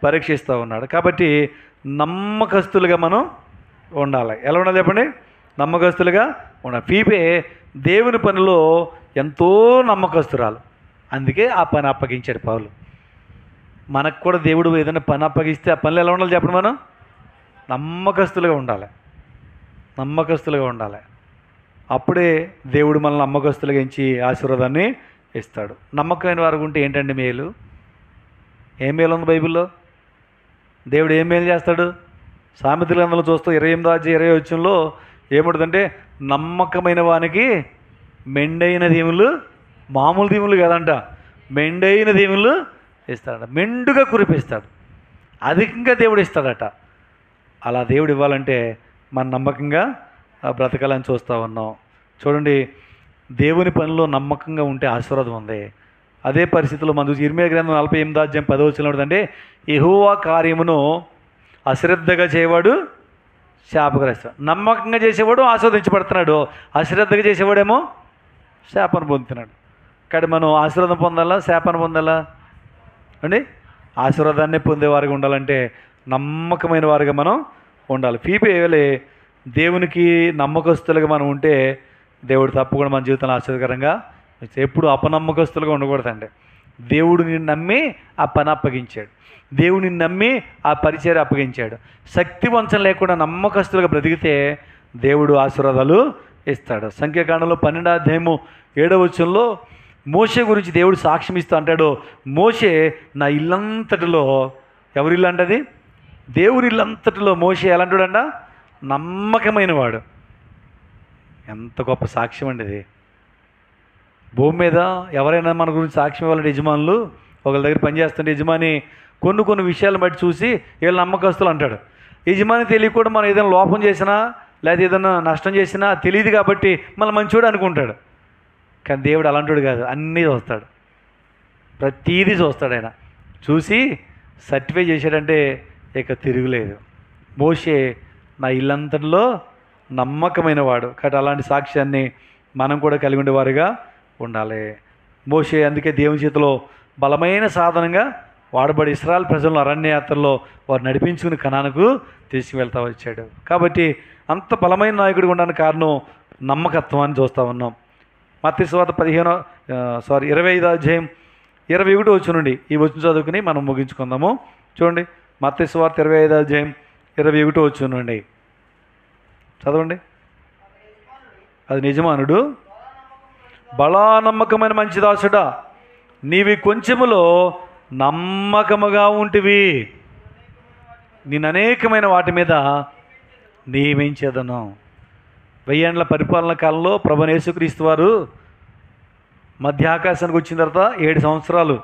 [SPEAKER 1] పరీక్షిస్తూ ఉన్నాడు. కాబట్టి నమ్మకస్తులుగా మనం ఉండాలి. ఎలా ఉండాలి చెప్పండి? నమ్మకస్తులుగా ఉండాలి. ఫీబే దేవుని పనిలో ఎంతో నమ్మకస్తురాలు. అందుకే ఆ పని అప్పగించాడు పౌలు. మనకు కూడా దేవుడు ఏదైనా పని అప్పగిస్తే ఆ పనులు ఎలా ఉండాలి చెప్పండి? మనం నమ్మకస్తులుగా ఉండాలి. నమ్మకస్తులుగా ఉండాలి. అప్పుడే దేవుడు మనల్ని నమ్మకస్తులుగా ఎంచి ఆశీర్వాదాన్ని ఇస్తాడు. నమ్మకమైన వారు ఉంటే ఏంటండి మేలు? ఏం మేలు ఉంది బైబిల్లో? దేవుడు ఏం మేలు చేస్తాడు? సామెతల గ్రంథంలో చూస్తూ 28వ వచనంలో ఏముంటుందంటే, నమ్మకమైన వానికి మెండైన దీవులు, మామూలు దీవులు కాదంట, మెండైన దీవులు ఇస్తాడట. మెండుగా కురిపిస్తాడు, అధికంగా దేవుడు ఇస్తాడట. అలా దేవుడు ఇవ్వాలంటే మన నమ్మకంగా బ్రతకాలని చూస్తూ ఉన్నాం. చూడండి, దేవుని పనిలో నమ్మకంగా ఉంటే ఆశీర్వాదం ఉంది. అదే పరిస్థితుల్లో మనం చూసి ఇర్మియా గ్రంథం 48వ అధ్యాయం 10వ వచనంలో అంటే యెహోవా కార్యమును అశ్రద్ధగా చేయవాడు శాపగ్రస్తాడు. నమ్మకంగా చేసేవాడు ఆస్వాదించబడుతున్నాడు, అశ్రద్ధగా చేసేవాడేమో శాపాన్ని పొందుతున్నాడు. కానీ మనం ఆశీర్వాదం పొందాలా, శాపాన్ని పొందాలా అండి? ఆశీర్వాదాన్ని పొందేవారుగా ఉండాలంటే నమ్మకమైన వారుగా మనం ఉండాలి. ఫీబేలే దేవునికి నమ్మకస్తులుగా మనం ఉంటే దేవుడు తప్పకుండా మన జీవితంలో ఆశ్చర్యకరంగా ఎప్పుడు అపనమ్మకస్తులుగా ఉండకూడదండి. దేవుడు నిన్ను నమ్మి ఆ పని అప్పగించాడు, దేవుడిని నమ్మి ఆ పరిచయం అప్పగించాడు. శక్తి వంచన లేకుండా నమ్మకస్తులుగా బ్రతికితే దేవుడు ఆశీర్వాదాలు ఇస్తాడు. సంఖ్యాకాండంలో 12వ అధ్యాయము 7వ వచనంలో మోషే గురించి దేవుడు సాక్ష్యం ఇస్తూ అంటాడు, మోషే నా ఇల్లంతటిలో, ఎవరి ఇల్లు అంటది? దేవుడి ఇల్లంతటిలో మోషే ఎలాంటివాడంట? నమ్మకమైన వాడు. ఎంత గొప్ప సాక్ష్యం అండి ఇది. భూమి మీద ఎవరైనా మన గురించి సాక్ష్యం ఇవ్వాలంటే యజమానులు ఒకళ్ళ దగ్గర పనిచేస్తుంటే యజమాని కొన్ని విషయాలను బట్టి చూసి వీళ్ళు నమ్మకస్తులు అంటాడు. యజమాని తెలియకుండా మనం ఏదైనా లోపం చేసినా లేదా ఏదైనా నష్టం చేసినా తెలియదు కాబట్టి మళ్ళీ మంచివాడు అనుకుంటాడు. కానీ దేవుడు అలాంటివాడు కాదు, అన్నీ చూస్తాడు, ప్రతీదీ చూస్తాడు. ఆయన చూసి సర్టిఫై చేశాడంటే ఇక తిరుగులేదు. మోషే నా ఇల్లంతటిలో నమ్మకమైన వాడు. కాబట్టి అలాంటి సాక్ష్యాన్ని మనం కూడా కలిగి ఉండేవారుగా ఉండాలి. మోషే అందుకే దేవుని చేతిలో బలమైన సాధనంగా వాడబడి ఇశ్రాయేలు ప్రజలను అరణ్యయాత్రలో వారు నడిపించుకుని కనానుకు తీసుకువెళ్తా వచ్చాడు. కాబట్టి అంత బలమైన నాయకుడిగా ఉండడానికి కారణం నమ్మకత్వాన్ని చూస్తూ ఉన్నాం. మత్తయి సువార్త 25వ అధ్యాయం 21వ వచనం నుండి ఈ వచనం చదువుకుని మనం ముగించుకుందాము. చూడండి, మత్తయి సువార్త 25వ అధ్యాయం 21వ వచనం నుండి చదవండి. అది యజమానుడు, బలా నమ్మకమైన మంచి దాసుడా, నీవి కొంచెములో నమ్మకముగా ఉంటివి, నేను అనేకమైన వాటి మీద నియమించేదను. 1000 ఏళ్ల పరిపాలన కాలంలో ప్రభువైన యేసుక్రీస్తు వారు మధ్య ఆకాశానికి వచ్చిన తర్వాత 7 సంవత్సరాలు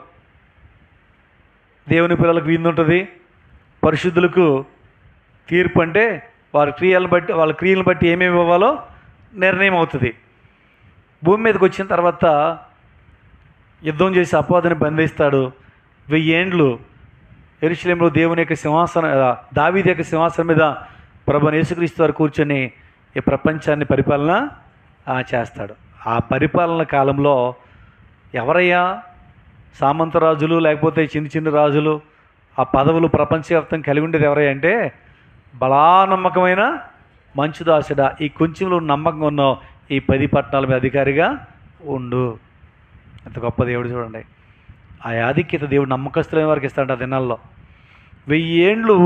[SPEAKER 1] దేవుని పిల్లలకు విందు ఉంటుంది. పరిశుద్ధులకు తీర్పు అంటే వాళ్ళ క్రియలను బట్టి ఏమేమి ఇవ్వాలో నిర్ణయం అవుతుంది. భూమి మీదకి వచ్చిన తర్వాత యుద్ధం చేసి అపవాదిని బంధిస్తాడు. 1000 ఏండ్లు యెరూషలేములో దేవుని యొక్క సింహాసనం, దావీదు యొక్క సింహాసనం మీద ప్రభువైన యేసుక్రీస్తు వారు కూర్చొని ఈ ప్రపంచాన్ని పరిపాలన చేస్తాడు. ఆ పరిపాలన కాలంలో ఎవరయ్యా సామంతరాజులు లేకపోతే చిన్న రాజులు ఆ పదవులు ప్రపంచవ్యాప్తం కలిగి ఉండేది ఎవరయ్యా అంటే బలా నమ్మకమైన మంచు దాసుడా, ఈ కొంచెంలో నమ్మకంగా ఉన్నావు, ఈ 10 పట్టణాల మీద అధికారిగా ఉండు. ఎంత గొప్ప దేవుడు చూడండి. ఆ ఆధిక్యత దేవుడు నమ్మకస్తులైన వారికి ఇస్తాడు. ఆ దినాల్లో 1000 ఏండ్లు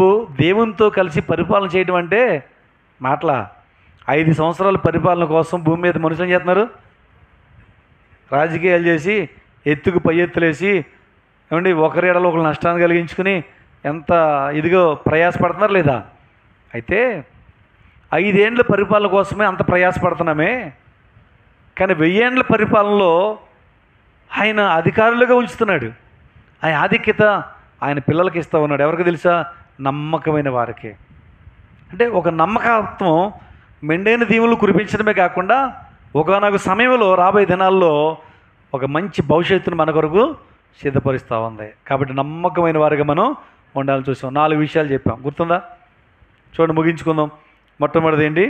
[SPEAKER 1] దేవునితో కలిసి పరిపాలన చేయడం అంటే మాటలా. 5 సంవత్సరాల పరిపాలన కోసం భూమి మీద మనుషులు ఏం చేస్తున్నారు? రాజకీయాలు చేసి ఎత్తుకు పై ఎత్తులేసి ఏమండి ఒకరి ఎడలో ఒకరు నష్టాన్ని కలిగించుకుని ఎంత ఇదిగో ప్రయాసపడుతున్నారు లేదా? అయితే 5 ఏండ్ల పరిపాలన కోసమే అంత ప్రయాసపడుతున్నామే, కానీ 1000 ఏండ్ల పరిపాలనలో ఆయన అధికారులుగా ఉంచుతున్నాడు. ఆ ఆధిక్యత ఆయన పిల్లలకి ఇస్తూ ఉన్నాడు. ఎవరికి తెలుసా? నమ్మకమైన వారికి. అంటే ఒక నమ్మకత్వం మెండైన దీవులు కురిపించడమే కాకుండా ఒకనొక సమయంలో రాబోయే దినాల్లో ఒక మంచి భవిష్యత్తును మన కొరకు సిద్ధపరుస్తూ ఉంది. కాబట్టి నమ్మకమైన వారిగా మనం ఉండాలని చూసాం. 4 విషయాలు చెప్పాం, గుర్తుందా? చూడండి, ముగించుకుందాం. మొట్టమొదటిది ఏంటి?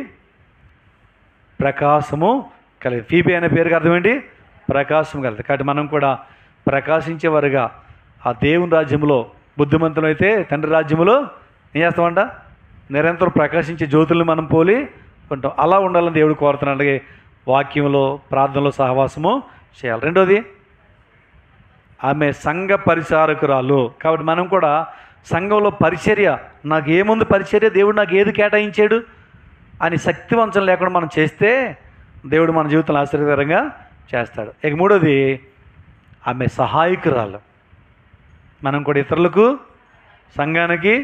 [SPEAKER 1] ప్రకాశము కలిగి. ఫీబే అనే పేరుకి అర్థం ఏంటి? ప్రకాశం కలదు. కాబట్టి మనం కూడా ప్రకాశించేవారుగా ఆ దేవుని రాజ్యంలో, బుద్ధిమంతులైతే తండ్రి రాజ్యంలో ఏం చేస్తామంట? నిరంతరం ప్రకాశించే జ్యోతుల్ని మనం పోలి ఉంటాం. అలా ఉండాలని దేవుడు కోరుతున్నాడు. అలాగే వాక్యంలో, ప్రార్థనలో సహవాసము చేయాలి. రెండోది, ఆమె సంఘ పరిచారకురాలు. కాబట్టి మనం కూడా సంఘంలో పరిచర్య, నాకు ఏముంది పరిచర్య, దేవుడు నాకు ఏది కేటాయించాడు అని శక్తివంచన లేకుండా మనం చేస్తే దేవుడు మన జీవితంలో ఆశ్చర్యకరంగా చేస్తాడు. ఇక మూడోది, ఆమె సహాయకురాలు. మనం కూడా ఇతరులకు, సంఘానికి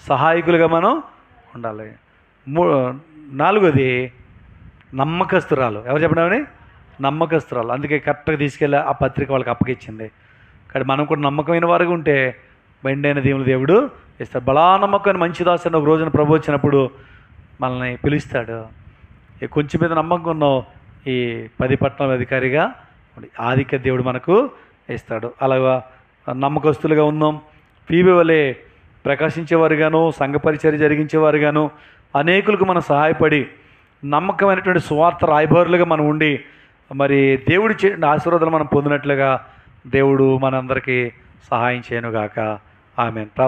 [SPEAKER 1] సహాయకులుగా మనం ఉండాలి. నాలుగోది, నమ్మకస్తురాలు. ఎవరు చెప్పండి? నమ్మకస్తురాలు. అందుకే కరెక్ట్గా తీసుకెళ్ళి ఆ పత్రిక వాళ్ళకి అప్పగించింది. కానీ మనం కూడా నమ్మకమైన వారుగా ఉంటే మెండైన దేవుని దేవుడు ఇస్తాడు. బలా నమ్మకమైన మంచి దాసుని ఒక రోజున ప్రభు వచ్చినప్పుడు మనల్ని పిలుస్తాడు. కొంచెం మీద నమ్మకం ఉన్నావు, ఈ 10 పట్టణాల అధికారిగా ఆధిక్య దేవుడు మనకు ఇస్తాడు. అలాగా నమ్మకస్తులుగా ఉందాం. ఫీబే వలె ప్రకాశించేవారుగాను, సంఘ పరిచర్య జరిగించేవారుగాను, అనేకులకు మనం సహాయపడి నమ్మకమైనటువంటి సువార్త రాయబారులుగా మనం ఉండి మరి దేవుడి ఆశీర్వాదాలు మనం పొందినట్లుగా దేవుడు మనందరికీ సహాయం చేయనుగాక. ఆమేన్. ప్రార్థన